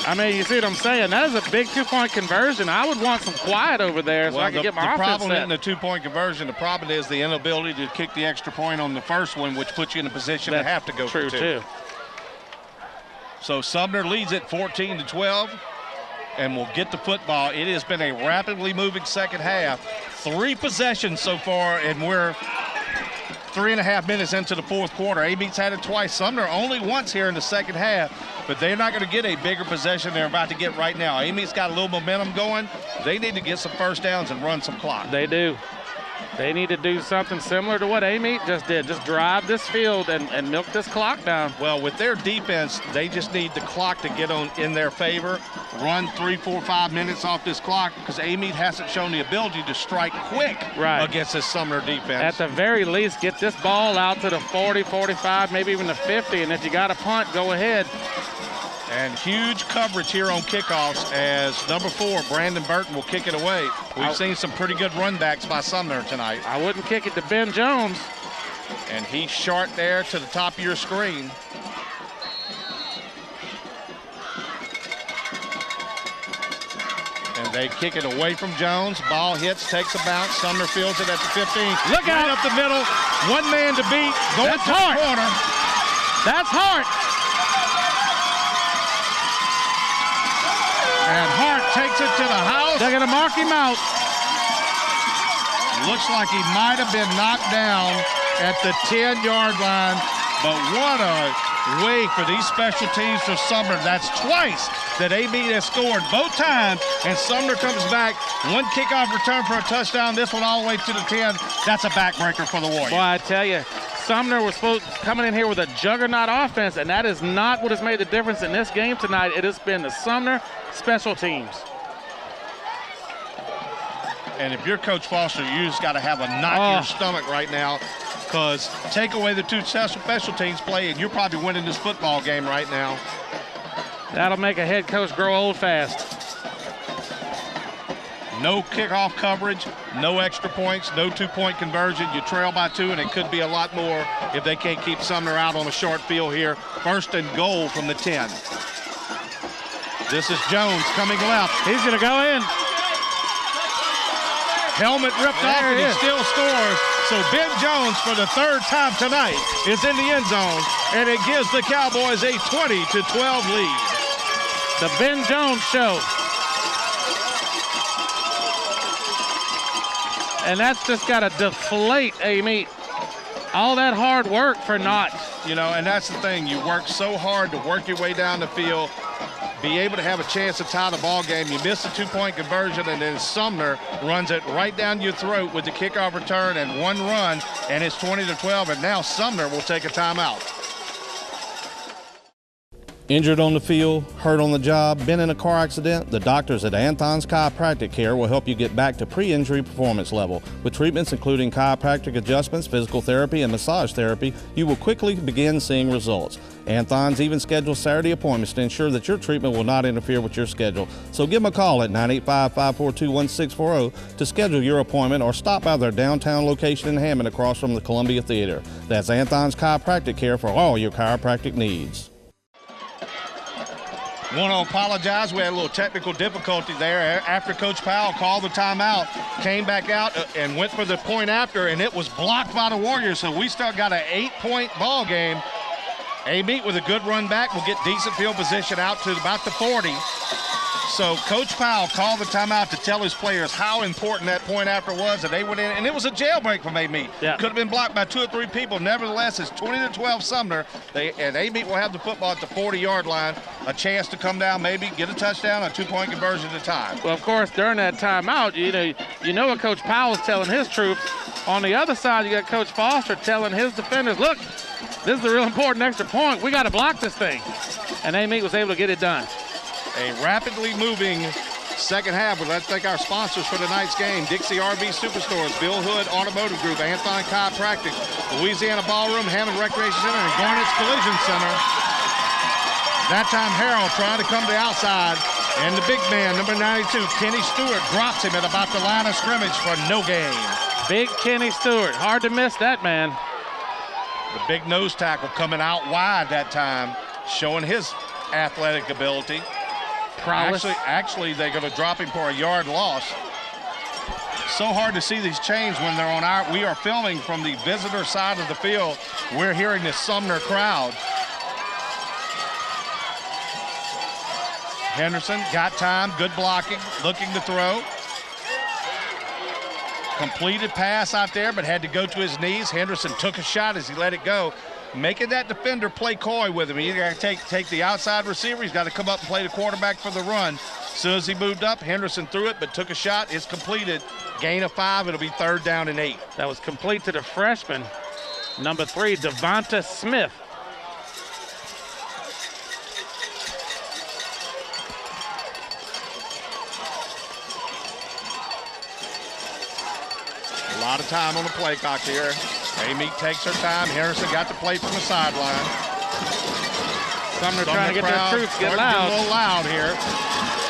I mean, you see what I'm saying? That is a big 2-point conversion. I would want some quiet over there so I can get my offense The problem set. isn't the 2-point conversion. The problem is the inability to kick the extra point on the first one, which puts you in a position to have to go for 2. True, too. So Sumner leads it 14-12 and will get the football. It has been a rapidly moving second half. 3 possessions so far, and we're 3.5 minutes into the 4th quarter. Amite's had it twice. Sumner only once here in the second half, but they're not going to get a bigger possession they're about to get right now. Amite's got a little momentum going. They need to get some first downs and run some clock. They do. They need to do something similar to what Amite just did. Just drive this field and milk this clock down. Well, with their defense, they just need the clock to get on in their favor. Run 3, 4, 5 minutes off this clock, because Amite hasn't shown the ability to strike quick against this Sumner defense. At the very least, get this ball out to the 40, 45, maybe even the 50, and if you got a punt, go ahead. And huge coverage here on kickoffs as number 4, Brandon Burton, will kick it away. We've seen some pretty good run backs by Sumner tonight. I wouldn't kick it to Ben Jones. And he's short there to the top of your screen. And they kick it away from Jones. Ball hits, takes a bounce. Sumner fields it at the 15. Look right out. up the middle. One man to beat. Going to the corner. That's Hart. And Hart takes it to the house. They're going to mark him out. Looks like he might have been knocked down at the 10-yard line. But what a way for these special teams for Sumner. That's twice that Amite has scored, both times, and Sumner comes back. One kickoff return for a touchdown. This one all the way to the 10. That's a backbreaker for the Warriors. Boy, I tell you, Sumner was coming in here with a juggernaut offense, and that is not what has made the difference in this game tonight. It has been the Sumner special teams. And if you're Coach Foster, you just got to have a knot in your stomach right now, because take away the 2 special teams play, and you're probably winning this football game right now. That'll make a head coach grow old fast. No kickoff coverage, no extra points, no 2-point conversion. You trail by 2, and it could be a lot more if they can't keep Sumner out on a short field here. 1st and goal from the 10. This is Jones coming left. He's going to go in. Helmet ripped off, and he still scores. So Ben Jones, for the 3rd time tonight, is in the end zone, and it gives the Cowboys a 20-12 lead. The Ben Jones show. And that's just got to deflate Amite. All that hard work for naught. You know, and that's the thing. You work so hard to work your way down the field, be able to have a chance to tie the ball game. You miss the 2-point conversion, and then Sumner runs it right down your throat with the kickoff return and one run, and it's 20-12, and now Sumner will take a timeout. Injured on the field, hurt on the job, been in a car accident? The doctors at Anthon's Chiropractic Care will help you get back to pre-injury performance level. With treatments including chiropractic adjustments, physical therapy, and massage therapy, you will quickly begin seeing results. Anthon's even schedules Saturday appointments to ensure that your treatment will not interfere with your schedule. So give them a call at 985-542-1640 to schedule your appointment or stop by their downtown location in Hammond across from the Columbia Theater. That's Anthon's Chiropractic Care for all your chiropractic needs. Want to apologize. We had a little technical difficulty there after Coach Powell called the timeout, came back out and went for the point after, and it was blocked by the Warriors. So we still got an 8-point ball game. Amite with a good run back will get decent field position out to about the 40. So Coach Powell called the timeout to tell his players how important that point after was, and they went in, and it was a jailbreak from Amite. Yeah. Could have been blocked by 2 or 3 people. Nevertheless, it's 20-12 Sumner. And Amite will have the football at the 40-yard line, a chance to come down, maybe get a touchdown, a 2-point conversion at a time. Well, of course, during that timeout, you know what Coach Powell is telling his troops. On the other side, you got Coach Foster telling his defenders, look, this is a real important extra point. We got to block this thing. And Amite was able to get it done. A rapidly moving second half. But let's thank our sponsors for tonight's game. Dixie RV Superstores, Bill Hood Automotive Group, Anthon Chiropractic, Louisiana Ballroom, Hammond Recreation Center, and Garnett's Collision Center. That time Harrell trying to come to the outside. And the big man, number 92, Kenny Stewart, drops him at about the line of scrimmage for no gain. Big Kenny Stewart. Hard to miss that man. The big nose tackle coming out wide that time, showing his athletic ability. Prowess. Actually, they're going to drop him for a yard loss. So hard to see these change when they're on we are filming from the visitor side of the field. We're hearing the Sumner crowd. Henderson got time, good blocking, looking to throw. Completed pass out there, but had to go to his knees. Henderson took a shot as he let it go, making that defender play coy with him. He's got to take the outside receiver. He's got to come up and play the quarterback for the run. As soon as he moved up, Henderson threw it, but took a shot. It's completed. Gain of 5. It'll be 3rd down and 8. That was complete to the freshman, number 3, Devonta Smith. A lot of time on the play clock here. Amite takes her time. Henderson got the play from the sideline. Sumner trying to get their troops to get loud. A little loud here.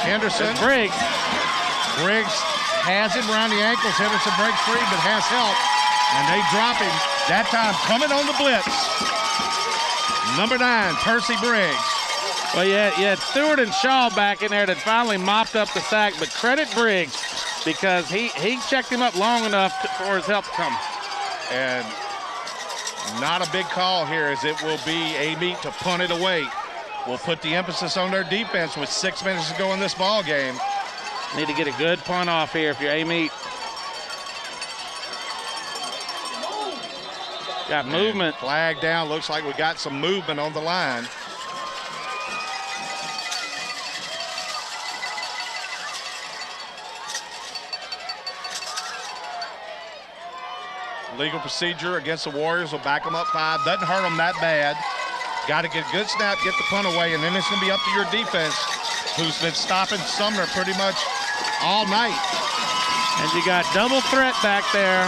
Henderson. Briggs. Briggs has him around the ankles. Henderson breaks free, but has help. And they drop him. That time coming on the blitz. Number 9, Percy Briggs. Well, you had Stewart and Shaw back in there that finally mopped up the sack, but credit Briggs because he checked him up long enough for his help to come. And not a big call here as it will be Amite to punt it away. We'll put the emphasis on their defense with 6 minutes to go in this ball game. Need to get a good punt off here if you're Amite. Got movement. And flag down. Looks like we got some movement on the line. Legal procedure against the Warriors will back them up 5. Doesn't hurt them that bad. Got to get a good snap, get the punt away, and then it's going to be up to your defense, who's been stopping Sumner pretty much all night. And you got double threat back there.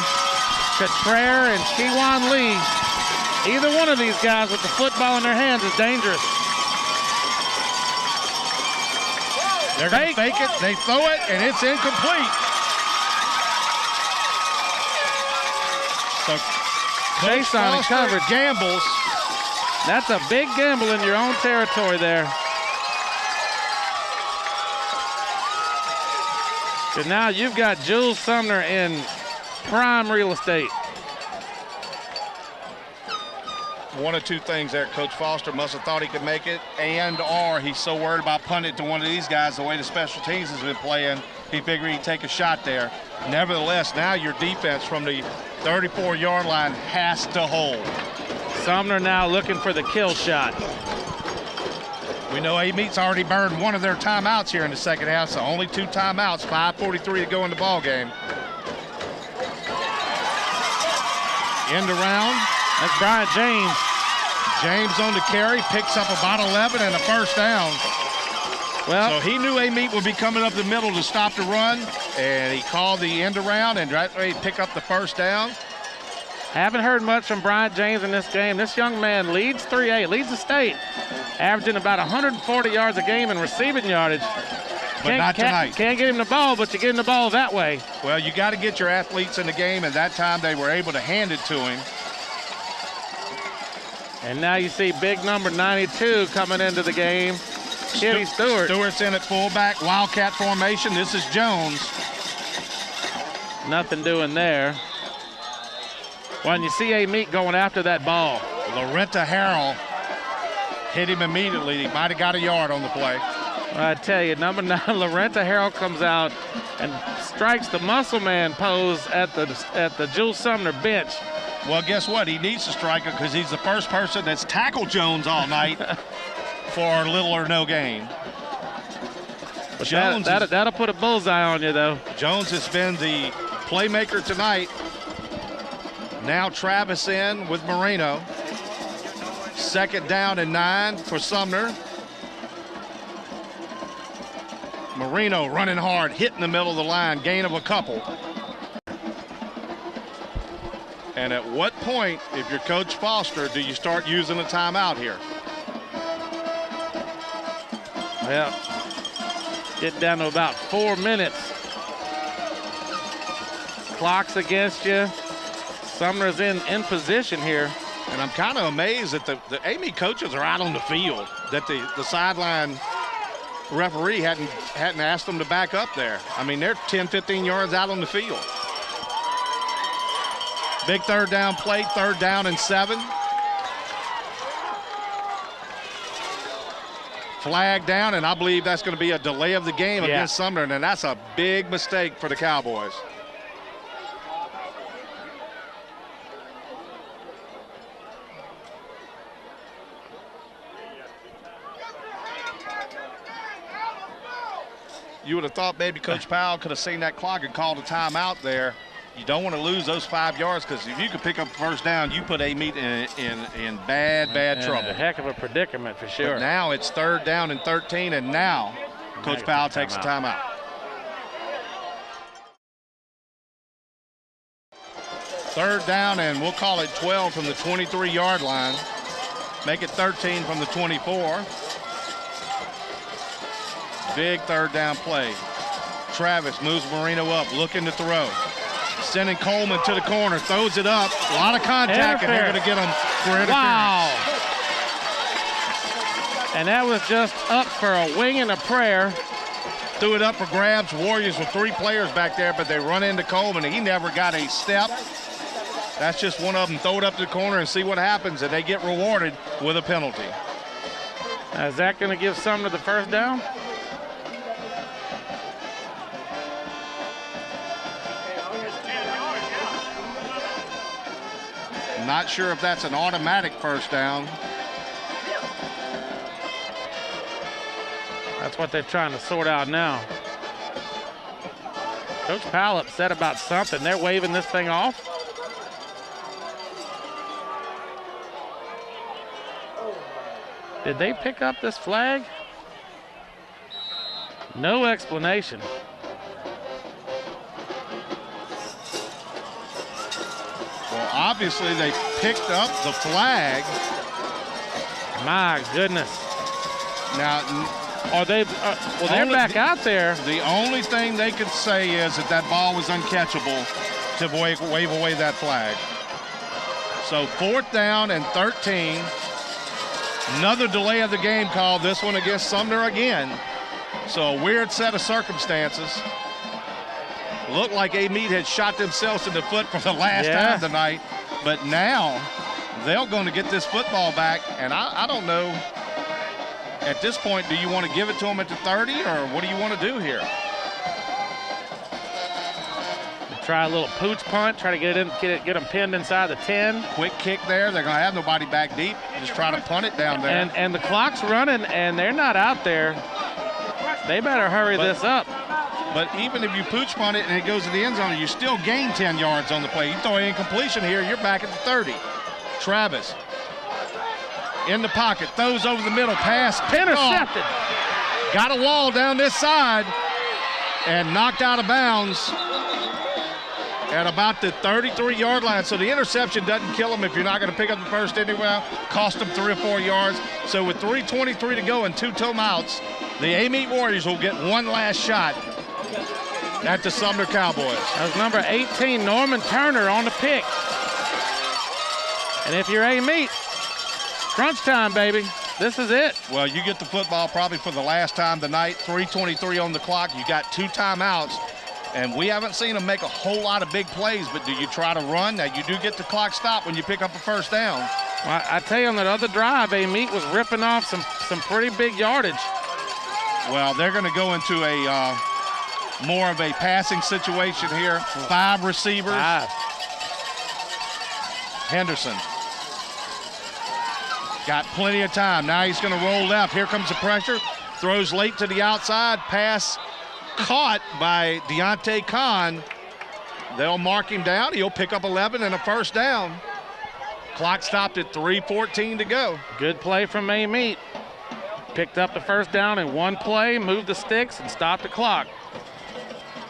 Cotrere and Kewan Lee. Either one of these guys with the football in their hands is dangerous. They're going to fake it, they throw it, and it's incomplete. So Chase on it covered. Gambles. That's a big gamble in your own territory there. So now you've got Jules Sumner in prime real estate. One of 2 things there. Coach Foster must have thought he could make it, or he's so worried about punting it to one of these guys the way the special teams has been playing, he figured he'd take a shot there. Nevertheless, now your defense from the 34-yard line has to hold. Sumner now looking for the kill shot. We know Amite's already burned one of their timeouts here in the second half, so only 2 timeouts, 5:43 to go in the ball game. End around. That's Bryant James. James on the carry, picks up about 11 and a first down. Well, So he knew Amite would be coming up the middle to stop the run, and he called the end around and right away pick up the first down. haven't heard much from Bryant James in this game. This young man leads 3A, leads the state, averaging about 140 yards a game in receiving yardage. But not tonight. Can't get him the ball, but you get him the ball that way. Well, you got to get your athletes in the game, and that time they were able to hand it to him. And now you see big number 92 coming into the game. Kitty Stewart. Stewart's in at fullback, Wildcat formation. This is Jones. Nothing doing there. When you see Amite going after that ball. Loretta Harrell hit him immediately. He might have got a yard on the play. I tell you, number 9, Loretta Harrell comes out and strikes the muscle man pose at the Jules Sumner bench. Well, guess what? He needs to strike it because he's the first person that's tackled Jones all night for little or no gain. But that'll put a bullseye on you, though. Jones has been the playmaker tonight. Now Travis in with Moreno. 2nd down and 9 for Sumner. Moreno running hard, hitting the middle of the line, gain of a couple. And at what point, if you're Coach Foster, do you start using a timeout here? Well, get down to about 4 minutes. Clock's against you. Sumner's in position here. And I'm kind of amazed that the Amite coaches are out on the field, that the sideline referee hadn't asked them to back up there. I mean, they're 10, 15 yards out on the field. Big 3rd down play, 3rd down and 7. Flag down, and I believe that's going to be a delay of the game against Sumner, and that's a big mistake for the Cowboys. You would have thought maybe Coach Powell could have seen that clock and called a timeout there. You don't want to lose those 5 yards because if you could pick up the first down, you put Amite in bad trouble. A heck of a predicament for sure. But now it's 3rd down and 13, and now Coach Powell takes a timeout. Third down, and we'll call it 12 from the 23-yard line. Make it 13 from the 24. Big 3rd down play. Travis moves Moreno up, looking to throw. Sending Coleman to the corner, throws it up. A lot of contact, and they're going to get him for interference. Wow. And that was just up for a wing and a prayer. Threw it up for grabs. Warriors with 3 players back there, but they run into Coleman, and he never got a step. That's just one of them. Throw it up to the corner and see what happens, and they get rewarded with a penalty. Is that going to give Sumner the first down? Not sure if that's an automatic first down. That's what they're trying to sort out now. Coach Powell upset about something. They're waving this thing off. Did they pick up this flag? No explanation. Well, obviously they picked up the flag. My goodness. Now, Are they? Well, they're back out there. The only thing they could say is that ball was uncatchable to wave away that flag. So 4th down and 13. Another delay of the game call, this one against Sumner again. So a weird set of circumstances. Looked like Amite had shot themselves in the foot for the last time tonight. But now they're going to get this football back. And I don't know, at this point, do you want to give it to them at the 30 or what do you want to do here? Try a little pooch punt, try to get them pinned inside the 10. Quick kick there. They're going to have nobody back deep. Just try to punt it down there. And the clock's running, and they're not out there. They better hurry this up. But even if you pooch punt it and it goes to the end zone, you still gain 10 yards on the play. You throw an incompletion here, you're back at the 30. Travis in the pocket, throws over the middle, pass. Intercepted. Got a wall down this side and knocked out of bounds at about the 33-yard line. So the interception doesn't kill him if you're not going to pick up the first anywhere. Cost him 3 or 4 yards. So with 3:23 to go and 2 timeouts, the Amite Warriors will get one last shot at the Sumner Cowboys. That was number 18, Norman Turner, on the pick. And if you're Amite, crunch time, baby. This is it. Well, you get the football probably for the last time tonight. 3:23 on the clock. You got 2 timeouts. And we haven't seen them make a whole lot of big plays, but do you try to run? Now, you do get the clock stopped when you pick up a first down. Well, I tell you, on that other drive, Amite was ripping off some pretty big yardage. Well, they're going to go into a more of a passing situation here. 5 receivers. 5. Henderson got plenty of time. Now he's going to roll left. Here comes the pressure. Throws late to the outside. Pass caught by Deontay Kahn. They'll mark him down. He'll pick up 11 and a first down. Clock stopped at 3:14 to go. Good play from Amite. Picked up the first down in one play, moved the sticks, and stopped the clock.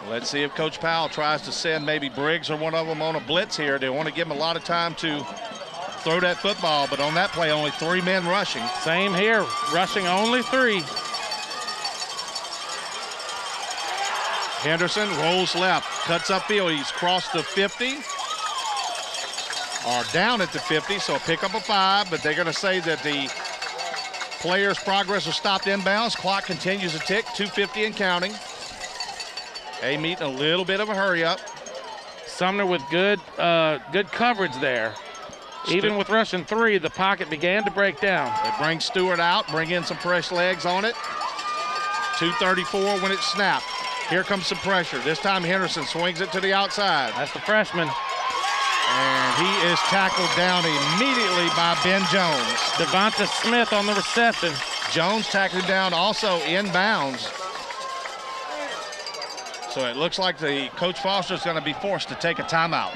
Let's see if Coach Powell tries to send maybe Briggs or one of them on a blitz here. They want to give him a lot of time to throw that football, but on that play, only 3 men rushing. Same here, rushing only 3. Henderson rolls left, cuts upfield. He's crossed the 50, or down at the 50, so pick up a 5, but they're going to say that the player's progress was stopped inbounds. Clock continues to tick, 2:50 and counting. Amite in a little bit of a hurry up. Sumner with good coverage there. Even with rushing 3, the pocket began to break down. They bring Stewart out, bring in some fresh legs on it. 2:34 when it's snapped. Here comes some pressure. This time Henderson swings it to the outside. That's the freshman. And he is tackled down immediately by Ben Jones. Devonta Smith on the reception. Jones tackled down also inbounds. So it looks like the Coach Foster is going to be forced to take a timeout.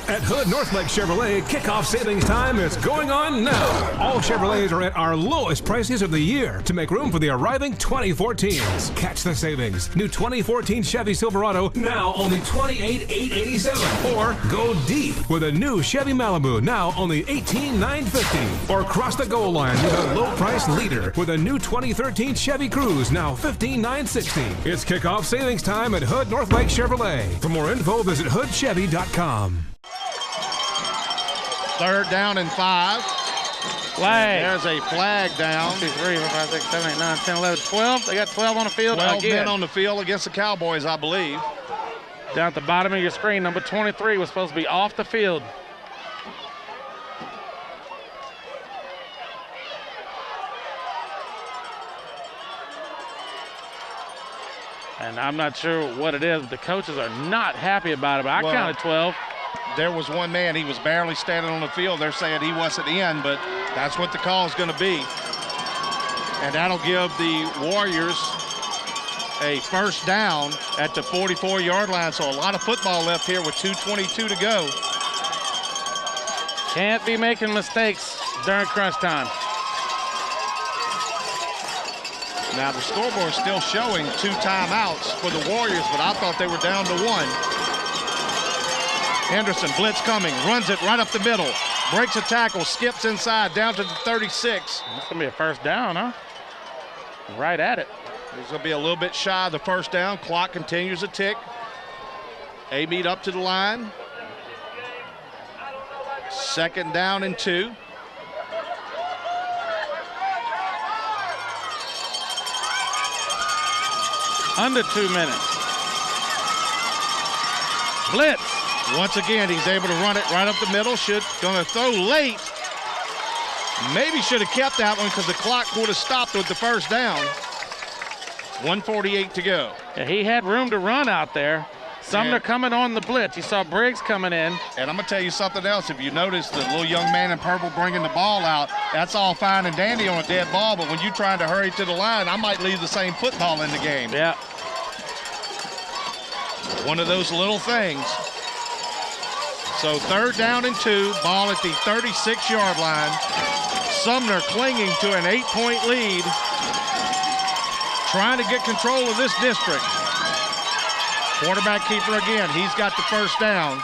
At Hood Northlake Chevrolet, kickoff savings time is going on now. All Chevrolets are at our lowest prices of the year to make room for the arriving 2014s. Catch the savings. New 2014 Chevy Silverado, now only $28,887. Or go deep with a new Chevy Malibu, now only $18,950. Or cross the goal line with a low price leader with a new 2013 Chevy Cruze, now $15,960. It's kickoff savings time at Hood Northlake Chevrolet. For more info, visit hoodchevy.com. 3rd down and 5. Flag. There's a flag down. 2, 3, 4, 5, 6, 7, 8, 9, 10, 11, 12. They got 12 on the field 12 again. men on the field against the Cowboys, I believe. Down at the bottom of your screen, number 23 was supposed to be off the field. And I'm not sure what it is, but the coaches are not happy about it. But I counted 12. There was one man, he was barely standing on the field. They're saying he wasn't in, but that's what the call is going to be. And that'll give the Warriors a first down at the 44-yard line. So a lot of football left here with 2:22 to go. Can't be making mistakes during crunch time. Now the scoreboard is still showing 2 timeouts for the Warriors, but I thought they were down to 1. Henderson, blitz coming, runs it right up the middle, breaks a tackle, skips inside, down to the 36. That's going to be a first down, huh? Right at it. He's going to be a little bit shy of the first down. Clock continues to tick. Amite up to the line. 2nd down and 2. Under 2 minutes. Blitz. Once again, he's able to run it right up the middle. Gonna throw late. Maybe should have kept that one because the clock would have stopped with the first down. 1:48 to go. Yeah, he had room to run out there. Sumner coming on the blitz. You saw Briggs coming in. And I'm gonna tell you something else. If you notice the little young man in purple bringing the ball out, that's all fine and dandy on a dead ball, but when you're trying to hurry to the line, I might leave the same football in the game. Yeah. One of those little things. So 3rd down and 2, ball at the 36-yard line. Sumner clinging to an 8-point lead, trying to get control of this district. Quarterback keeper again, he's got the 1st down.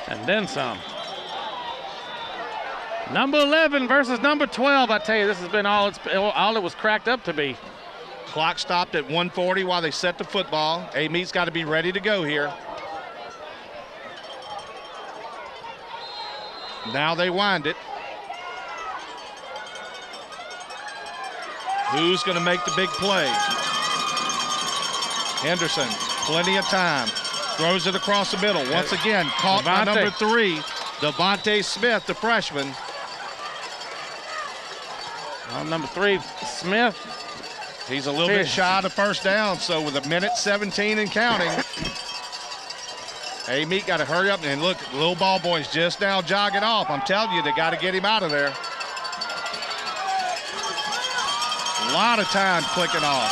And then some. Number 11 versus number 12. I tell you, this has been all it was cracked up to be. Clock stopped at 1:40 while they set the football. Amite's got to be ready to go here. Now they wind it. Who's going to make the big play? Henderson, plenty of time. Throws it across the middle. Once again, caught by number 3, Devontae Smith, the freshman. Well, number 3, Smith. He's a little bit shy of the 1st down, so with 1:17 and counting, Amite got to hurry up. And look, little ball boy's just now jogging off. I'm telling you, they got to get him out of there. A lot of time clicking off.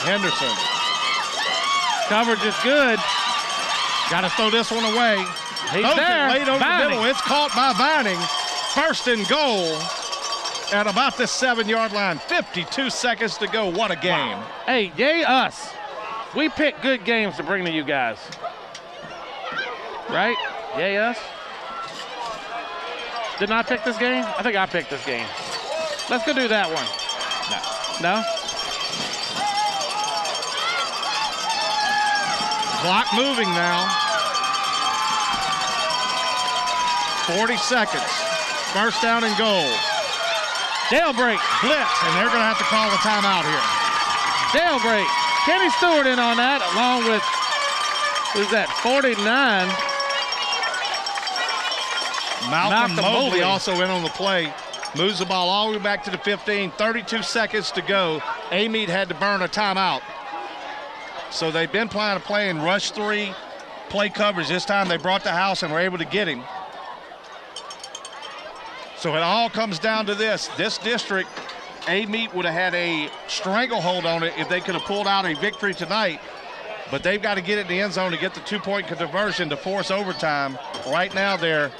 Henderson. Coverage is good. Got to throw this one away. He's Throws there. it late over Vining. the middle. It's caught by Vining. 1st and goal at about the 7-yard line. 52 seconds to go. What a game. Wow. Hey, yay us. We pick good games to bring to you guys. Right? Yay us. Didn't I pick this game? I think I picked this game. Let's go do that one. No? Clock moving now. 40 seconds. 1st down and goal. Jailbreak. Blitz, and they're going to have to call a timeout here. Jailbreak. Kenny Stewart in on that, along with, who's that, 49. Malcolm Mobley Mobley also in on the play. Moves the ball all the way back to the 15. 32 seconds to go. Amite had to burn a timeout. So they've been playing rush 3, play coverage. This time they brought the house and were able to get him. So it all comes down to this. This district, Amite would have had a stranglehold on it if they could have pulled out a victory tonight. But they've got to get it in the end zone to get the 2-point conversion to force overtime. Right now they're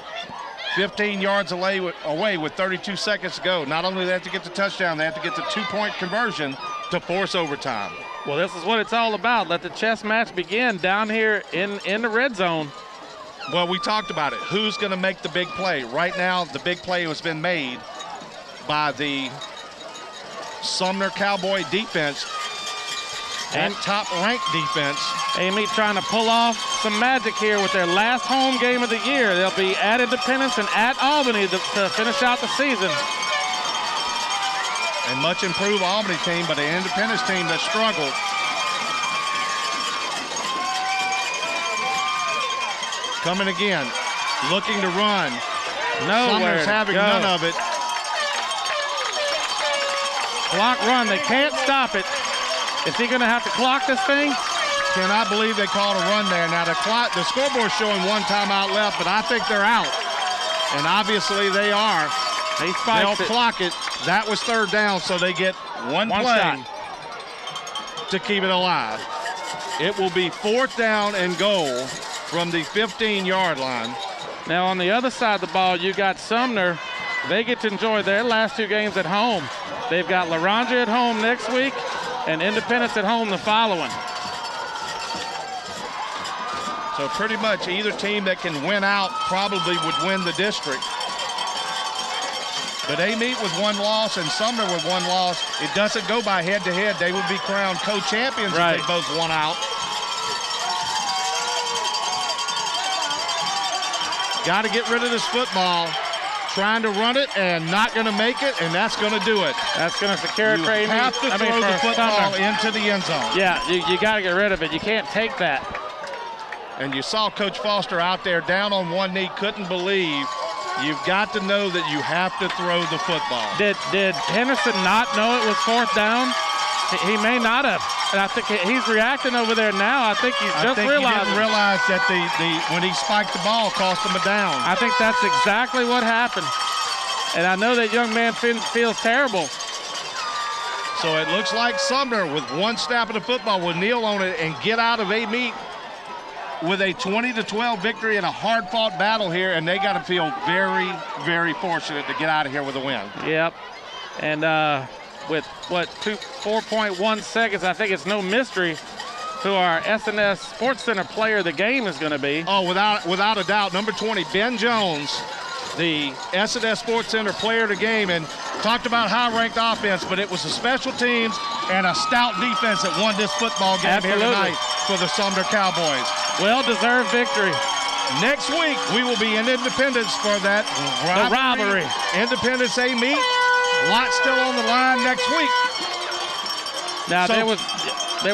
15 yards away with 32 seconds to go. Not only do they have to get the touchdown, they have to get the 2-point conversion to force overtime. Well, this is what it's all about. Let the chess match begin down here in the red zone. Well, we talked about it. Who's going to make the big play? Right now, the big play has been made by the Sumner Cowboy defense and top-ranked defense. Amite trying to pull off some magic here with their last home game of the year. They'll be at Independence and at Albany to finish out the season. A much improved Albany team, but an Independence team that struggled. Coming again, looking to run. Nowhere Sumner's having none of it. Clock run, they can't stop it. Is he gonna have to clock this thing? Cannot believe they called a run there. Now the scoreboard's showing 1 timeout left, but I think they're out. And obviously they are. They'll clock it. That was 3rd down, so they get one play shot to keep it alive. It will be 4th down and goal from the 15-yard line. Now on the other side of the ball, you got Sumner. They get to enjoy their last 2 games at home. They've got LaRonja at home next week and Independence at home the following. So pretty much either team that can win out probably would win the district. But Amite with 1 loss and Sumner with 1 loss, it doesn't go by head-to-head. They would be crowned co-champions if they both won out. Got to get rid of this football. Trying to run it and not going to make it, and that's going to do it. That's going to secure it. You have to throw the football Sumner into the end zone. Yeah, you got to get rid of it. You can't take that. And you saw Coach Foster out there down on 1 knee, couldn't believe. You've got to know that you have to throw the football. Did Henderson not know it was 4th down? He may not have. And I think he's reacting over there now. I think he's just realizing. He didn't realize that when he spiked the ball, cost him a down. I think that's exactly what happened. And I know that young man feels terrible. So it looks like Sumner, with 1 snap of the football, will kneel on it and get out of Amite. with a 20-12 victory in a hard-fought battle here, and they got to feel very, very fortunate to get out of here with a win. Yep. And with, 4.1 seconds, I think it's no mystery who our SNS Sports Center player of the game is going to be. Oh, without a doubt, number 20, Ben Jones, the SNS Sports Center player of the game, and talked about high-ranked offense, but it was the special teams and a stout defense that won this football game here tonight for the Sumner Cowboys. Well-deserved victory. Next week, we will be in Independence for that rivalry. Independence Amite. A lot still on the line next week. Now, there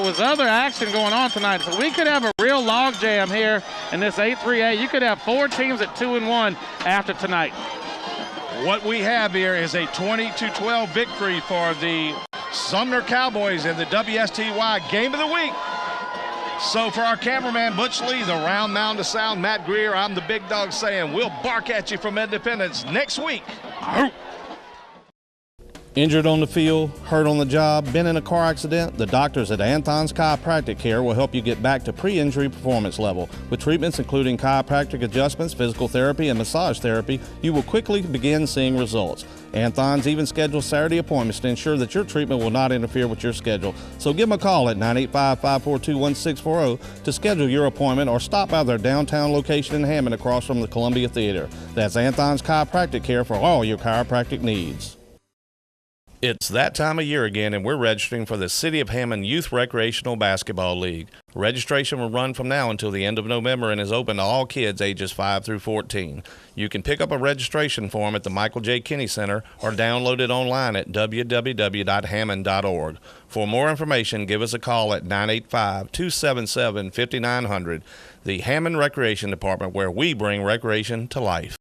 was other action going on tonight, so we could have a real logjam here in this 8-3A. You could have 4 teams at 2-1 after tonight. What we have here is a 20-12 victory for the Sumner Cowboys in the WSTY Game of the Week. So for our cameraman, Butch Lee, the round mound of sound, Matt Greer, I'm the big dog saying we'll bark at you from Independence next week. Injured on the field, hurt on the job, been in a car accident? The doctors at Anthon's Chiropractic Care will help you get back to pre-injury performance level. With treatments including chiropractic adjustments, physical therapy, and massage therapy, you will quickly begin seeing results. Anthon's even schedules Saturday appointments to ensure that your treatment will not interfere with your schedule. So give them a call at 985-542-1640 to schedule your appointment or stop by their downtown location in Hammond across from the Columbia Theater. That's Anthon's Chiropractic Care for all your chiropractic needs. It's that time of year again, and we're registering for the City of Hammond Youth Recreational Basketball League. Registration will run from now until the end of November and is open to all kids ages 5 through 14. You can pick up a registration form at the Michael J. Kinney Center or download it online at www.hammond.org. For more information, give us a call at 985-277-5900. The Hammond Recreation Department, where we bring recreation to life.